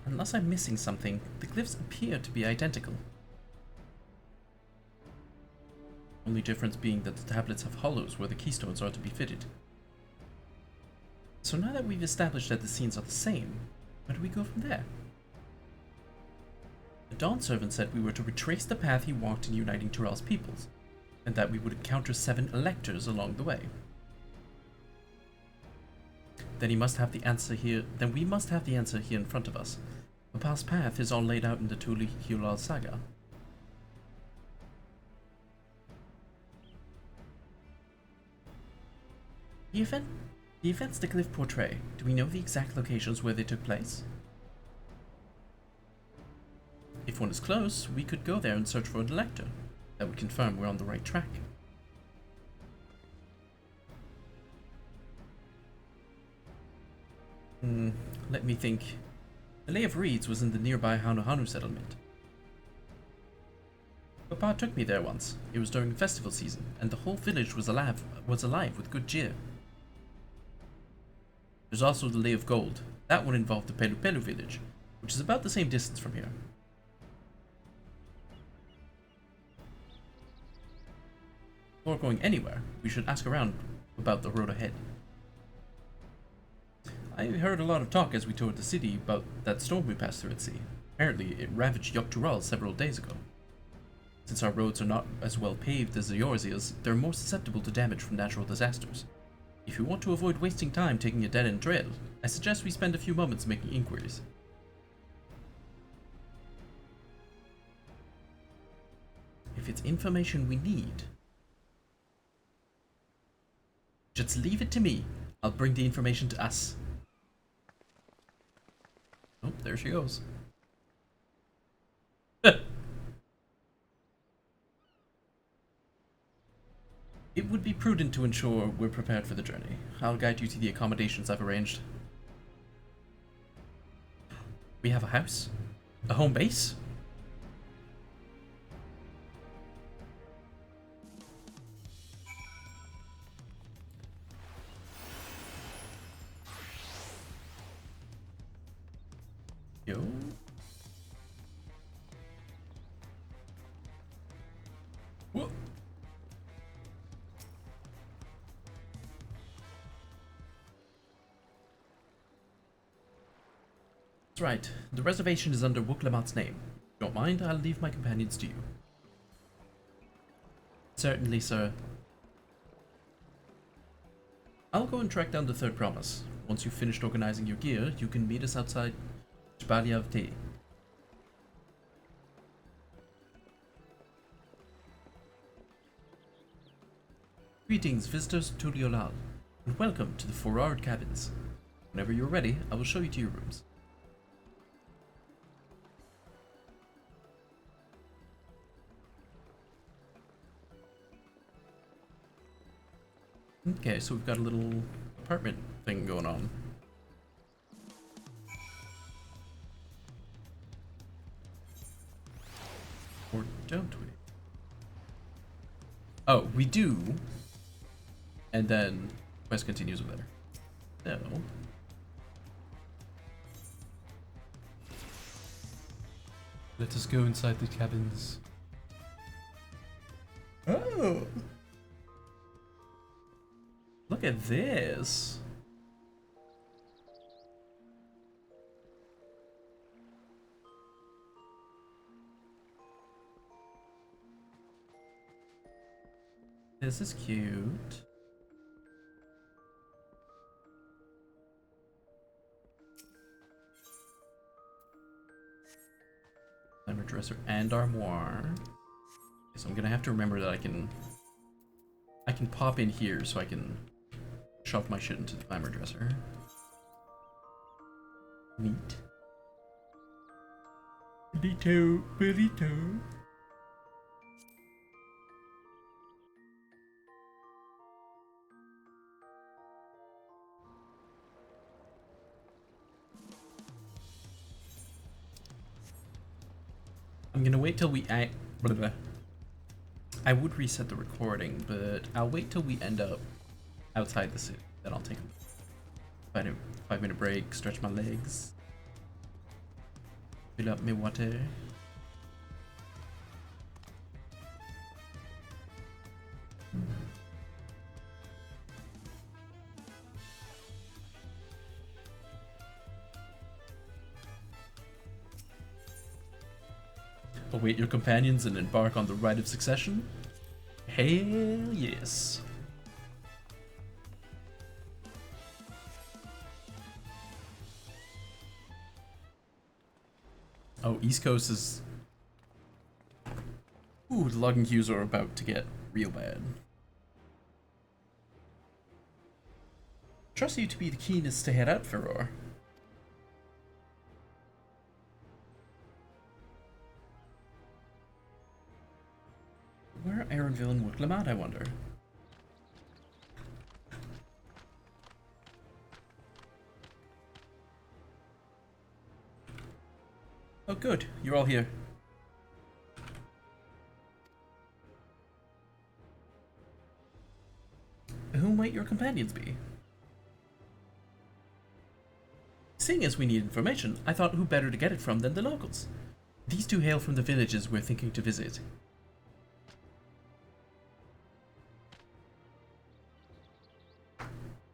Speaker 1: Unless I'm missing something, the glyphs appear to be identical. Only difference being that the tablets have hollows where the keystones are to be fitted. So now that we've established that the scenes are the same, where do we go from there? The Dawn Servant said we were to retrace the path he walked in uniting Tyrell's peoples, and that we would encounter 7 electors along the way. Then he must have the answer here. Then we must have the answer here in front of us. The past path is all laid out in the Tuli Hyulal saga. The events the glyph portray, do we know the exact locations where they took place? If one is close, we could go there and search for an elector. That would confirm we're on the right track. Let me think. The Lay of Reeds was in the nearby Hanu settlement. Papa took me there once. It was during festival season, and the whole village was alive with good cheer. There's also the Lay of Gold. That one involved the Pelu Pelu village, which is about the same distance from here. Before going anywhere, we should ask around about the road ahead. I heard a lot of talk as we toured the city about that storm we passed through at sea. Apparently, it ravaged Yogg-Tural several days ago. Since our roads are not as well paved as yours is, they're more susceptible to damage from natural disasters. If you want to avoid wasting time taking a dead-end trail, I suggest we spend a few moments making inquiries. If it's information we need, just leave it to me. I'll bring the information to us. Oh, there she goes. It would be prudent to ensure we're prepared for the journey. I'll guide you to the accommodations I've arranged. We have a house? A home base? Yo. Whoa. That's right. The reservation is under Wuklamot's name. If you don't mind, I'll leave my companions to you. Certainly, sir. I'll go and track down the third promise. Once you've finished organizing your gear, you can meet us outside Jbaliavte. Greetings, visitors to Liolal, and welcome to the Forard Cabins. Whenever you're ready, I will show you to your rooms. Okay, so we've got a little apartment thing going on. Or don't we? Oh, we do. And then quest continues over there. No. Let us go inside the cabins. Oh! Look at this. This is cute. Climber dresser and armoire. Okay, so I'm gonna have to remember that I can pop in here so I can shove my shit into the climber dresser. Neat. Burrito, burrito. I'm gonna wait till we I would reset the recording, but I'll wait till we end up outside the city. Then I'll take a 5-minute break, stretch my legs, fill up my water. Await your companions and embark on the rite of succession? Hell yes. Oh, East Coast is... Ooh, the logging queues are about to get real bad. Trust you to be the keenest to head out, Furor. Where are Aaronville and Wuklamot, I wonder? Oh good, you're all here. Who might your companions be? Seeing as we need information, I thought who better to get it from than the locals. These two hail from the villages we're thinking to visit.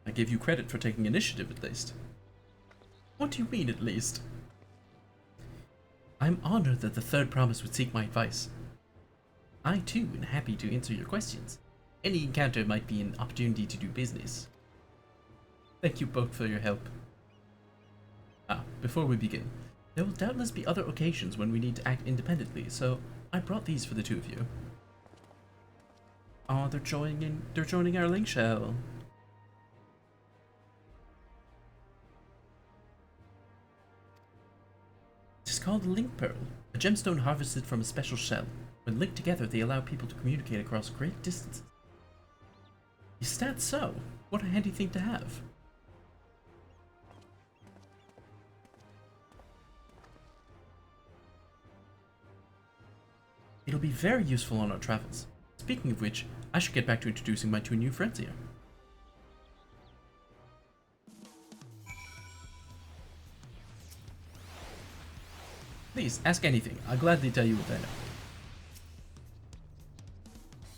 Speaker 1: I give you credit for taking initiative, at least. What do you mean, at least? I'm honored that the third promise would seek my advice. I, too, am happy to answer your questions. Any encounter might be an opportunity to do business. Thank you both for your help. Before we begin, there will doubtless be other occasions when we need to act independently, so I brought these for the two of you. Oh, they're joining our link shell. It is called a link pearl, a gemstone harvested from a special shell. When linked together, they allow people to communicate across great distances. Is that so? What a handy thing to have. It'll be very useful on our travels. Speaking of which, I should get back to introducing my two new friends here. Please, ask anything. I'll gladly tell you what I know.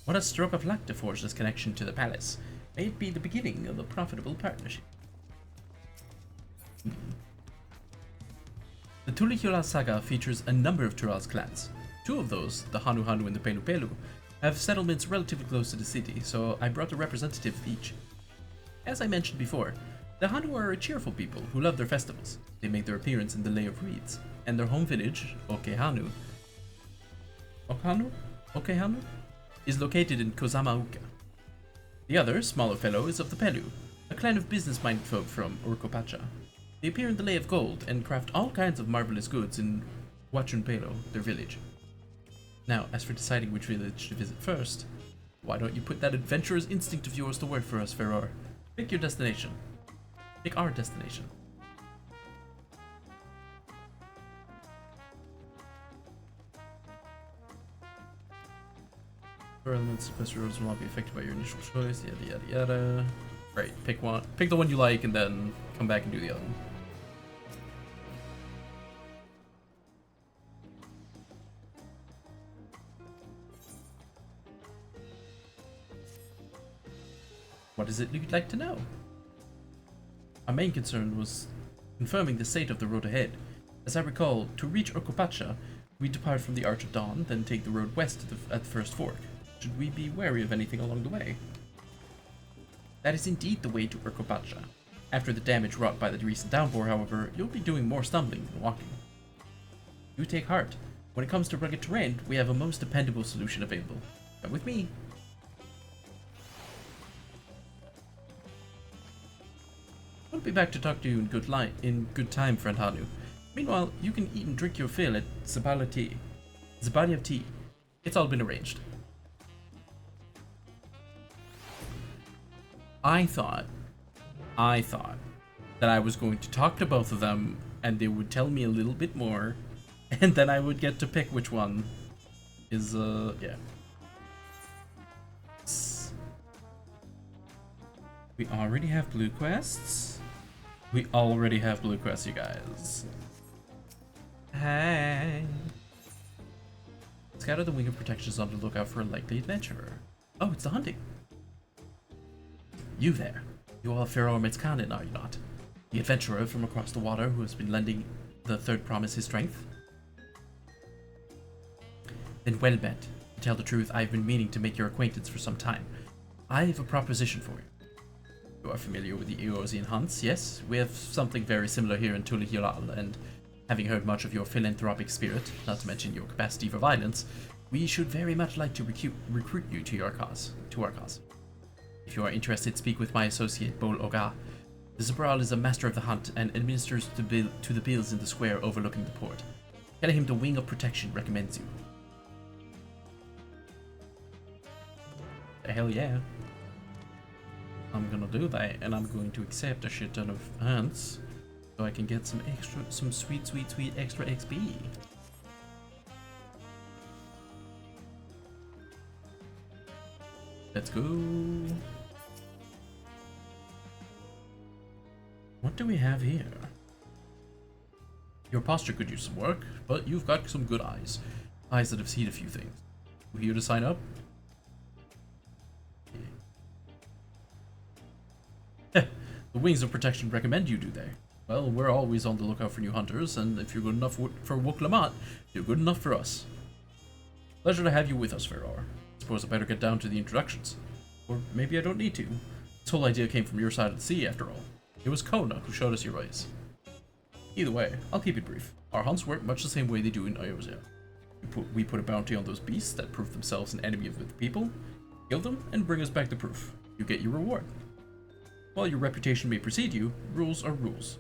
Speaker 1: What a stroke of luck to forge this connection to the palace. May it be the beginning of a profitable partnership. The Tulikula saga features a number of Tural's clans. Two of those, the Hanu Hanu and the Pelu Pelu, have settlements relatively close to the city, so I brought a representative of each. As I mentioned before, the Hanu are a cheerful people who love their festivals. They make their appearance in the Lay of Reeds, and their home village, Okehanu, is located in Kozamauka. The other, smaller fellow, is of the Pelu, a clan of business-minded folk from Urkopacha. They appear in the Lay of Gold and craft all kinds of marvelous goods in Huachunpelo, their village. Now, as for deciding which village to visit first, why don't you put that adventurous instinct of yours to work for us, Ferrar? Pick your destination. Pick our destination. Elements, quest roads will not be affected by your initial choice, yada yada yada. Right, pick one. Pick the one you like and then come back and do the other one. What is it you'd like to know? Our main concern was confirming the state of the road ahead. As I recall, to reach Urkopacha, we depart from the Arch of Dawn, then take the road west at the first fork. Should we be wary of anything along the way? That is indeed the way to Urkopacha. After the damage wrought by the recent downpour, however, you'll be doing more stumbling than walking. Do take heart. When it comes to rugged terrain, we have a most dependable solution available. Come with me. I'll be back to talk to you in good time, friend Hanu. Meanwhile, you can eat and drink your fill at Zabalia Tea. It's all been arranged. I thought that I was going to talk to both of them and they would tell me a little bit more and then I would get to pick which one is, yeah. We already have blue quests. We already have blue quests, you guys. Hey. Scatter the wing of protection is on the lookout for a likely adventurer. Oh, it's the hunting. You there. You are Ferrar Metzkanen, are you not? The adventurer from across the water who has been lending the third promise his strength? Then well met. To tell the truth, I've been meaning to make your acquaintance for some time. I have a proposition for you. You are familiar with the Eorzean hunts, yes? We have something very similar here in Tulikula, and having heard much of your philanthropic spirit, not to mention your capacity for violence, we should very much like to recruit you to our cause. If you are interested, speak with my associate, Bol Oga. The Zabral is a master of the hunt and administers to the bills in the square overlooking the port. Tell him the Wing of Protection recommends you. Hell yeah. I'm gonna do that, and I'm going to accept a shit ton of hunts so I can get some sweet extra XP. Let's go. What do we have here? Your posture could use some work, but you've got some good eyes. Eyes that have seen a few things. You here to sign up? Yeah. The Wings of Protection recommend you do they? Well, we're always on the lookout for new hunters, and if you're good enough for Woklamat, you're good enough for us. Pleasure to have you with us, Ferrar. Suppose I better get down to the introductions. Or maybe I don't need to. This whole idea came from your side of the sea, after all. It was Kona who showed us your ways. Either way, I'll keep it brief. Our hunts work much the same way they do in Eorzea. We put a bounty on those beasts that prove themselves an enemy of the people, kill them, and bring us back the proof. You get your reward. While your reputation may precede you, rules are rules.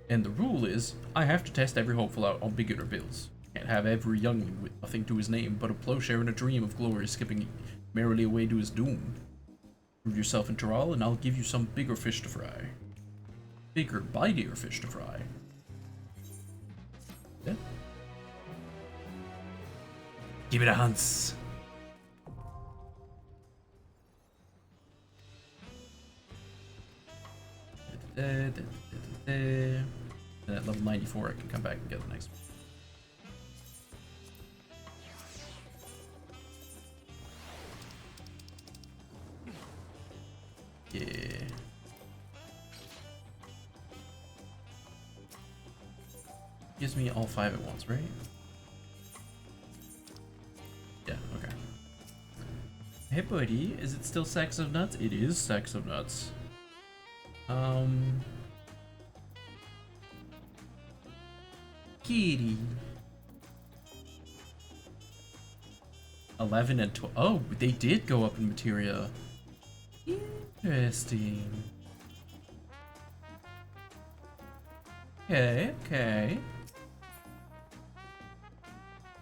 Speaker 1: And the rule is, I have to test every hopeful out on beginner builds. Can't have every youngling with nothing to his name but a plowshare and a dream of glory skipping merrily away to his doom. Prove yourself in Tural and I'll give you some bigger fish to fry. Bigger, mightier fish to fry. Yeah. Give it a hunts. And at level 94 I can come back and get the next one. Yeah. Gives me all 5 at once, right? Yeah, okay. Hey buddy, is it still sacks of nuts? It is sacks of nuts. Kitty. 11 and 12. Oh, they did go up in materia. Interesting. Okay, okay.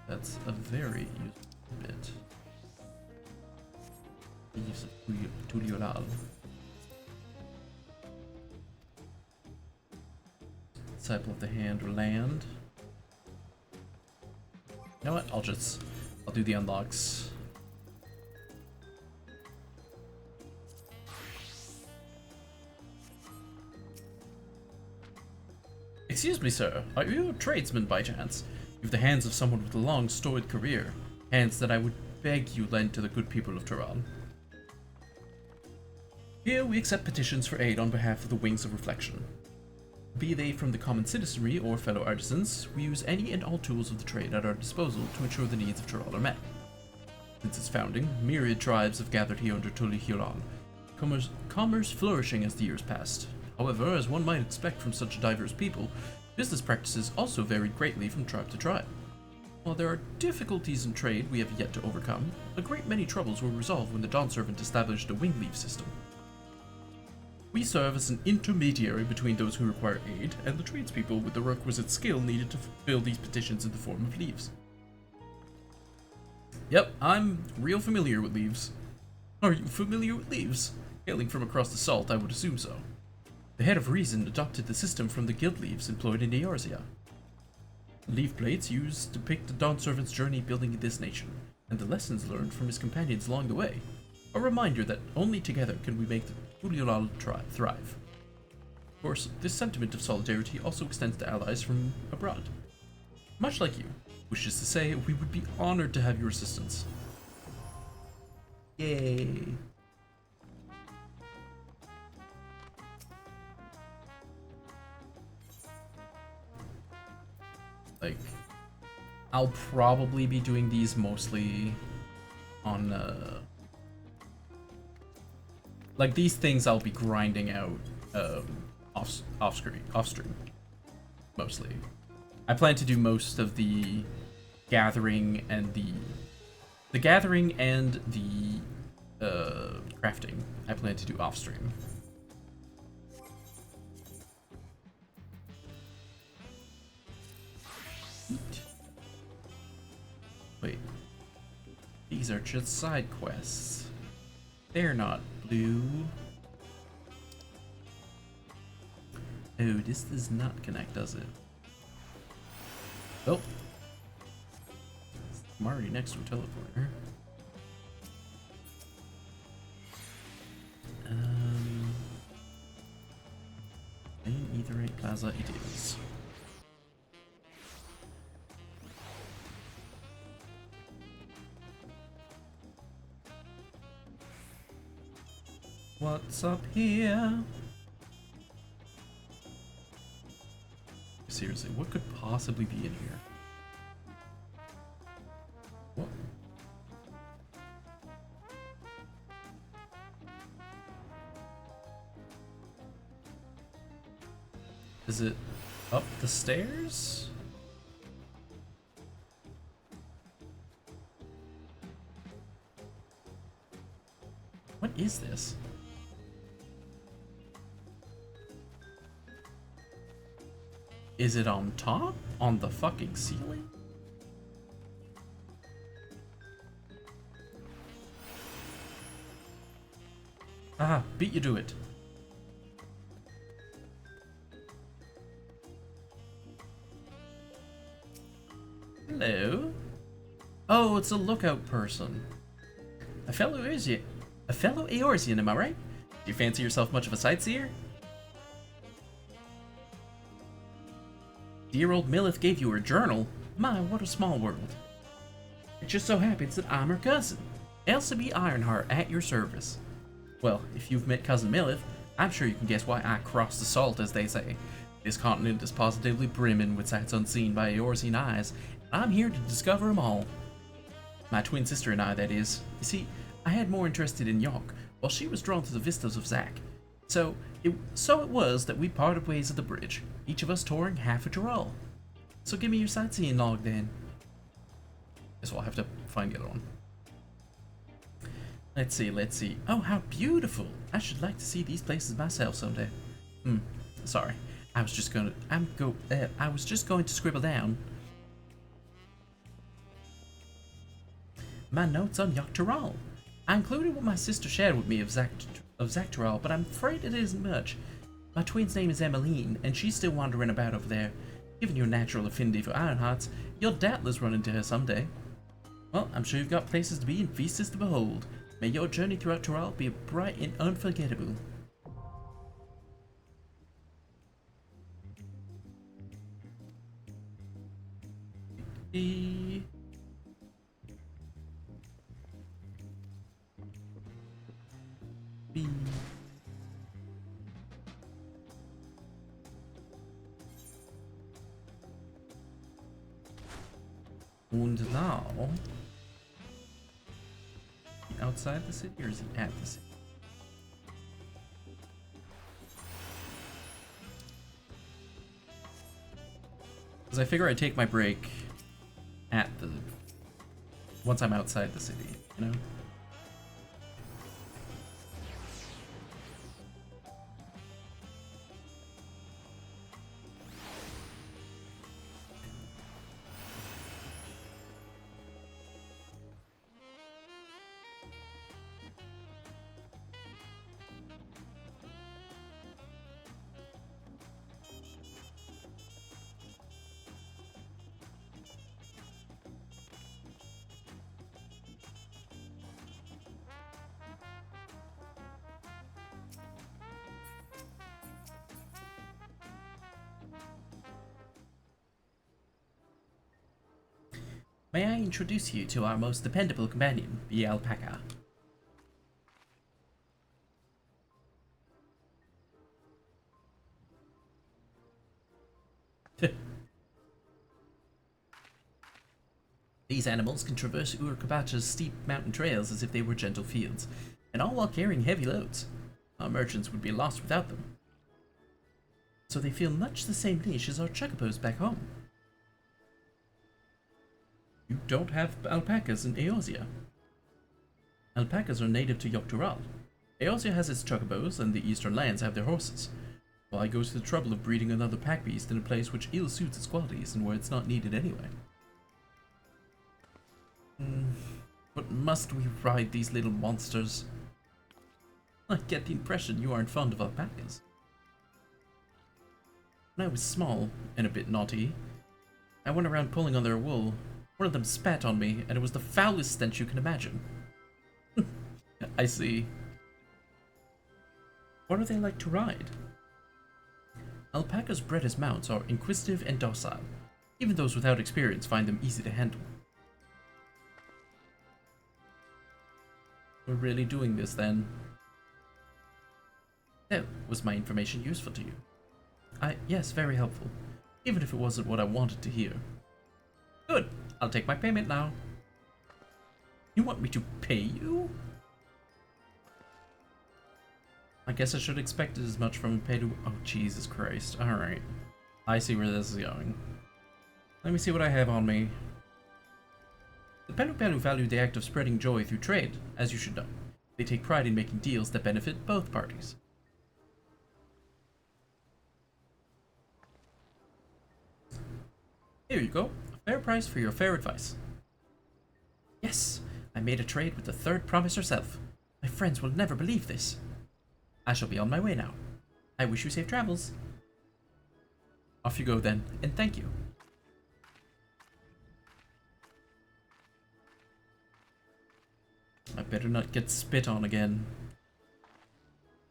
Speaker 1: That's a very useful bit. Use of Tuliolal. Disciple of the Hand or Land. You know what? I'll do the unlocks. Excuse me, sir. Are you a tradesman by chance? You have the hands of someone with a long, storied career. Hands that I would beg you lend to the good people of Tehran. Here we accept petitions for aid on behalf of the Wings of Reflection. Be they from the common citizenry or fellow artisans, we use any and all tools of the trade at our disposal to ensure the needs of Tehran are met. Since its founding, myriad tribes have gathered here under Tuli Hyolan, commerce flourishing as the years passed. However, as one might expect from such a diverse people, business practices also varied greatly from tribe to tribe. While there are difficulties in trade we have yet to overcome, a great many troubles were resolved when the Dawn Servant established a wing leaf system. We serve as an intermediary between those who require aid and the tradespeople with the requisite skill needed to fulfill these petitions in the form of leaves. Yep, I'm real familiar with leaves. Are you familiar with leaves? Hailing from across the salt, I would assume so. The Head of Reason adopted the system from the guild leaves employed in Eorzea. Leaf plates used depict the Dawn Servant's journey building this nation, and the lessons learned from his companions along the way. A reminder that only together can we make the Tuliolal thrive. Of course, this sentiment of solidarity also extends to allies from abroad. Much like you, which is to say, we would be honored to have your assistance. Yay! Like, I'll probably be doing these mostly on, like these things I'll be grinding out, off stream, mostly. I plan to do most of the gathering and the crafting. I plan to do off stream. Wait, these are just side quests. They're not blue. Oh, this does not connect, does it? Oh. I'm already next to a teleporter. Main Etherite Plaza it is. What's up here? Seriously, what could possibly be in here? What? Is it up the stairs? What is this? Is it on top? On the fucking ceiling? Ah, beat you to it. Hello? Oh, it's a lookout person. A fellow Eorzean, am I right? Do you fancy yourself much of a sightseer? Dear old Millith gave you her journal. My, what a small world. It just so happens that I'm her cousin, Elsa B. Ironheart, at your service. Well, if you've met Cousin Millith, I'm sure you can guess why I crossed the salt, as they say. This continent is positively brimming with sights unseen by Eorzean eyes, and I'm here to discover them all. My twin sister and I, that is. You see, I had more interested in York, while she was drawn to the vistas of Zack. So it was that we parted ways at the bridge, each of us touring half a Tyrol. So give me your sightseeing log then. Guess we'll have to find the other one. Let's see. Oh, how beautiful! I should like to see these places myself someday. Sorry. I was just going to scribble down my notes on York Tyrol. I included what my sister shared with me of Zack Tyrol, but I'm afraid it isn't much. My twin's name is Emmeline, and she's still wandering about over there. Given your natural affinity for Ironhearts, you'll doubtless run into her someday. Well, I'm sure you've got places to be and feasts to behold. May your journey throughout Tyrol be bright and unforgettable. And now, outside the city, or is he at the city? Because I figure I take my break at the once I'm outside the city, you know. May I introduce you to our most dependable companion, the alpaca? These animals can traverse Urkabacha's steep mountain trails as if they were gentle fields, and all while carrying heavy loads. Our merchants would be lost without them. So they feel much the same niche as our chocobos back home. You don't have alpacas in Eorzea. Alpacas are native to York Tyrol. Eorzea has its chocobos, and the eastern lands have their horses. Why go to the trouble of breeding another pack beast in a place which ill suits its qualities and where it's not needed anyway? But must we ride these little monsters? I get the impression you aren't fond of alpacas. When I was small and a bit naughty, I went around pulling on their wool. One of them spat on me, and it was the foulest stench you can imagine. I see. What are they like to ride? Alpacas bred as mounts are inquisitive and docile. Even those without experience find them easy to handle. We're really doing this then. So, was my information useful to you? Yes, very helpful. Even if it wasn't what I wanted to hear. Good. I'll take my payment now. You want me to pay you? I guess I should expect as much from a pay to— oh, Jesus Christ. Alright. I see where this is going. Let me see what I have on me. The Pelu value the act of spreading joy through trade, as you should know. They take pride in making deals that benefit both parties. Here you go. A fair price for your fair advice. Yes, I made a trade with the third promise herself. My friends will never believe this. I shall be on my way now. I wish you safe travels. Off you go then, and thank you. I better not get spit on again.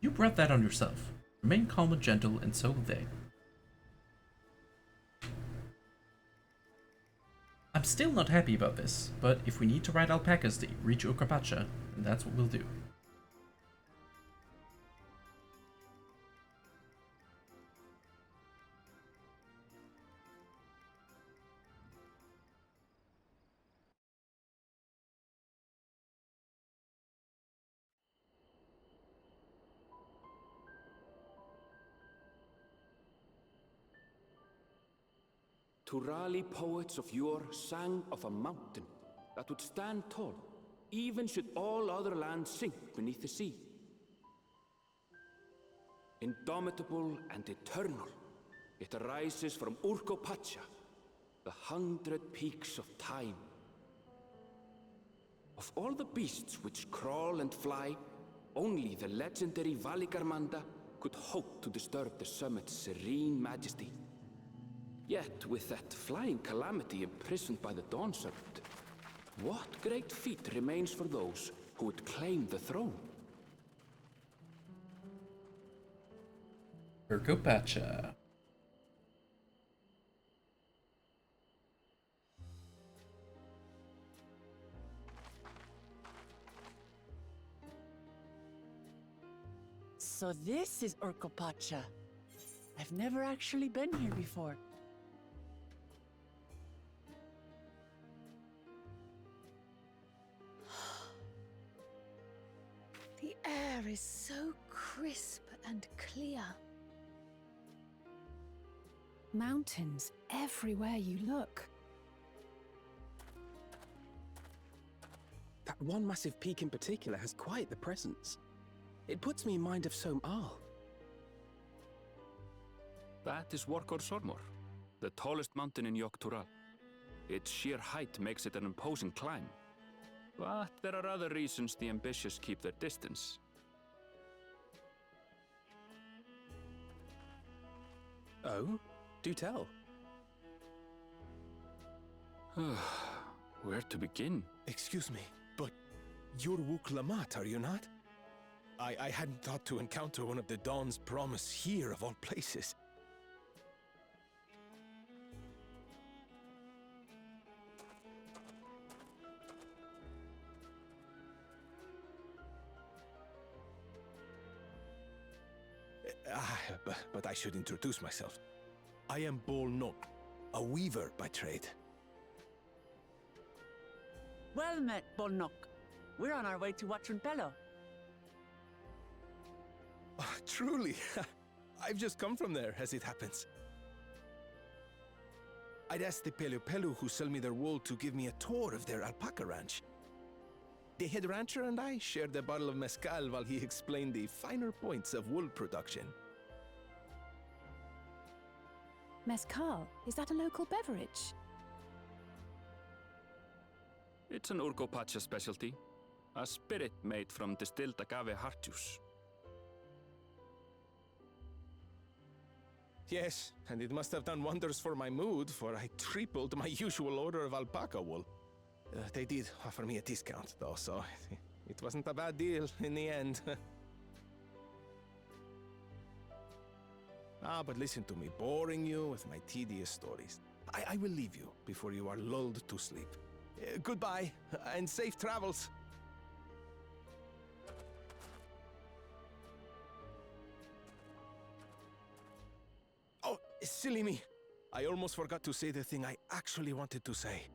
Speaker 1: You brought that on yourself. Remain calm and gentle, and so will they. I'm still not happy about this, but if we need to ride alpacas to reach Urkapacha, then that's what we'll do.
Speaker 10: Turali poets of yore sang of a mountain that would stand tall, even should all other lands sink beneath the sea. Indomitable and eternal, it arises from Urkopacha, the 100 peaks of time. Of all the beasts which crawl and fly, only the legendary Valigarmanda could hope to disturb the summit's serene majesty. Yet, with that flying calamity imprisoned by the Dawn Serpent, what great feat remains for those who would claim the throne?
Speaker 1: Urkopacha.
Speaker 2: So this is Urkopacha. I've never actually been here before.
Speaker 20: The air is so crisp and clear.
Speaker 8: Mountains everywhere you look.
Speaker 15: That one massive peak in particular has quite the presence. It puts me in mind of Som-Al.
Speaker 10: That is Workor Sormor, the tallest mountain in Yogg-Tural. Its sheer height makes it an imposing climb. But there are other reasons the ambitious keep their distance.
Speaker 15: Oh? Do tell.
Speaker 10: Where to begin?
Speaker 14: Excuse me, but you're Wook Lamat, are you not? I hadn't thought to encounter one of the Dawn's promise here, of all places. But I should introduce myself. I am Bol Nok, a weaver by trade.
Speaker 2: Well met, Bolnok. We're on our way to Watranpelo.
Speaker 14: Oh, truly, I've just come from there, as it happens. I'd asked the Pelu who sell me their wool to give me a tour of their alpaca ranch. The head rancher and I shared a bottle of mezcal while he explained the finer points of wool production.
Speaker 8: Mezcal, is that a local beverage?
Speaker 10: It's an Urkopacha specialty, a spirit made from distilled agave heart juice.
Speaker 14: Yes, and it must have done wonders for my mood, for I tripled my usual order of alpaca wool. They did offer me a discount, though, so it wasn't a bad deal in the end. But listen to me, boring you with my tedious stories. I will leave you before you are lulled to sleep. Goodbye, and safe travels. Oh, silly me. I almost forgot to say the thing I actually wanted to say.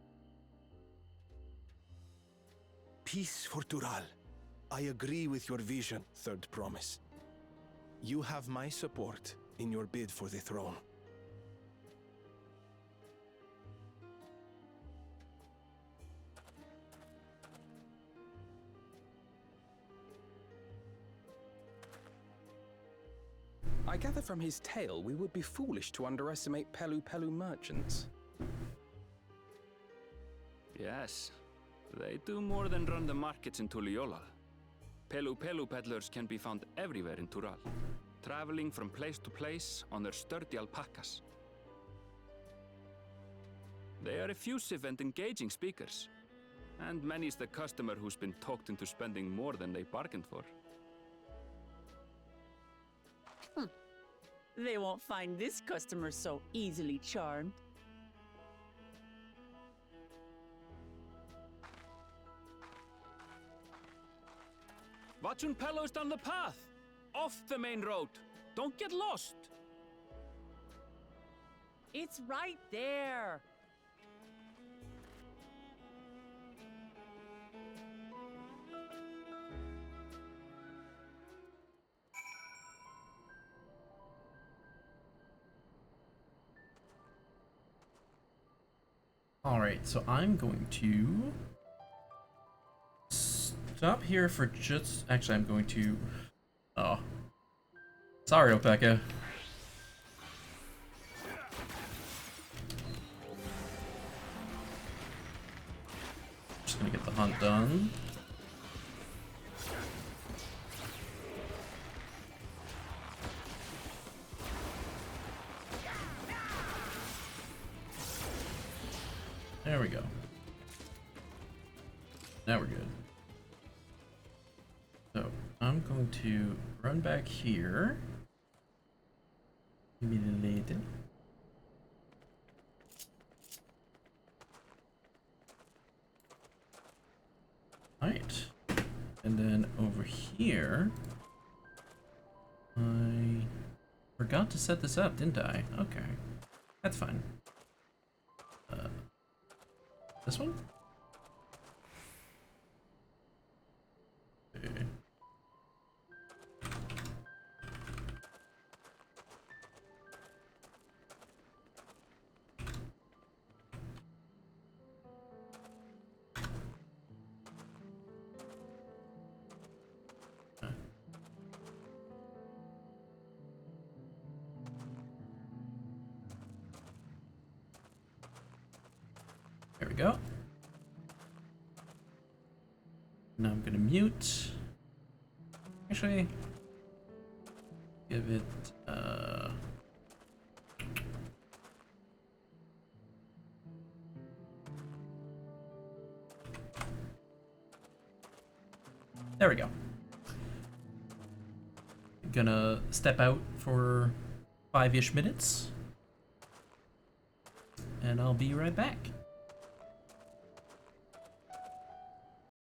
Speaker 14: Peace for Tural. I agree with your vision, Third Promise. You have my support in your bid for the throne.
Speaker 15: I gather from his tale we would be foolish to underestimate Pelu merchants.
Speaker 10: Yes, they do more than run the markets in Tuliyollal. Pelu peddlers can be found everywhere in Tural, traveling from place to place on their sturdy alpacas. They are effusive and engaging speakers, and many's the customer who's been talked into spending more than they bargained for.
Speaker 2: They won't find this customer so easily charmed.
Speaker 10: Watranpelo's down the path! Off the main road! Don't get lost!
Speaker 2: It's right there!
Speaker 1: Alright, so I'm going to stop here for just... Actually, I'm going to... Oh. Sorry, Alpaca. Just gonna get the hunt done. There we go. Now we're good. So, I'm going to run back here. Immediately. Alright. And then over here, I forgot to set this up, didn't I? Okay. That's fine. This one? Okay. There we go. Now I'm gonna mute. Actually, give it, there we go. Gonna step out for 5-ish minutes. And I'll be right back.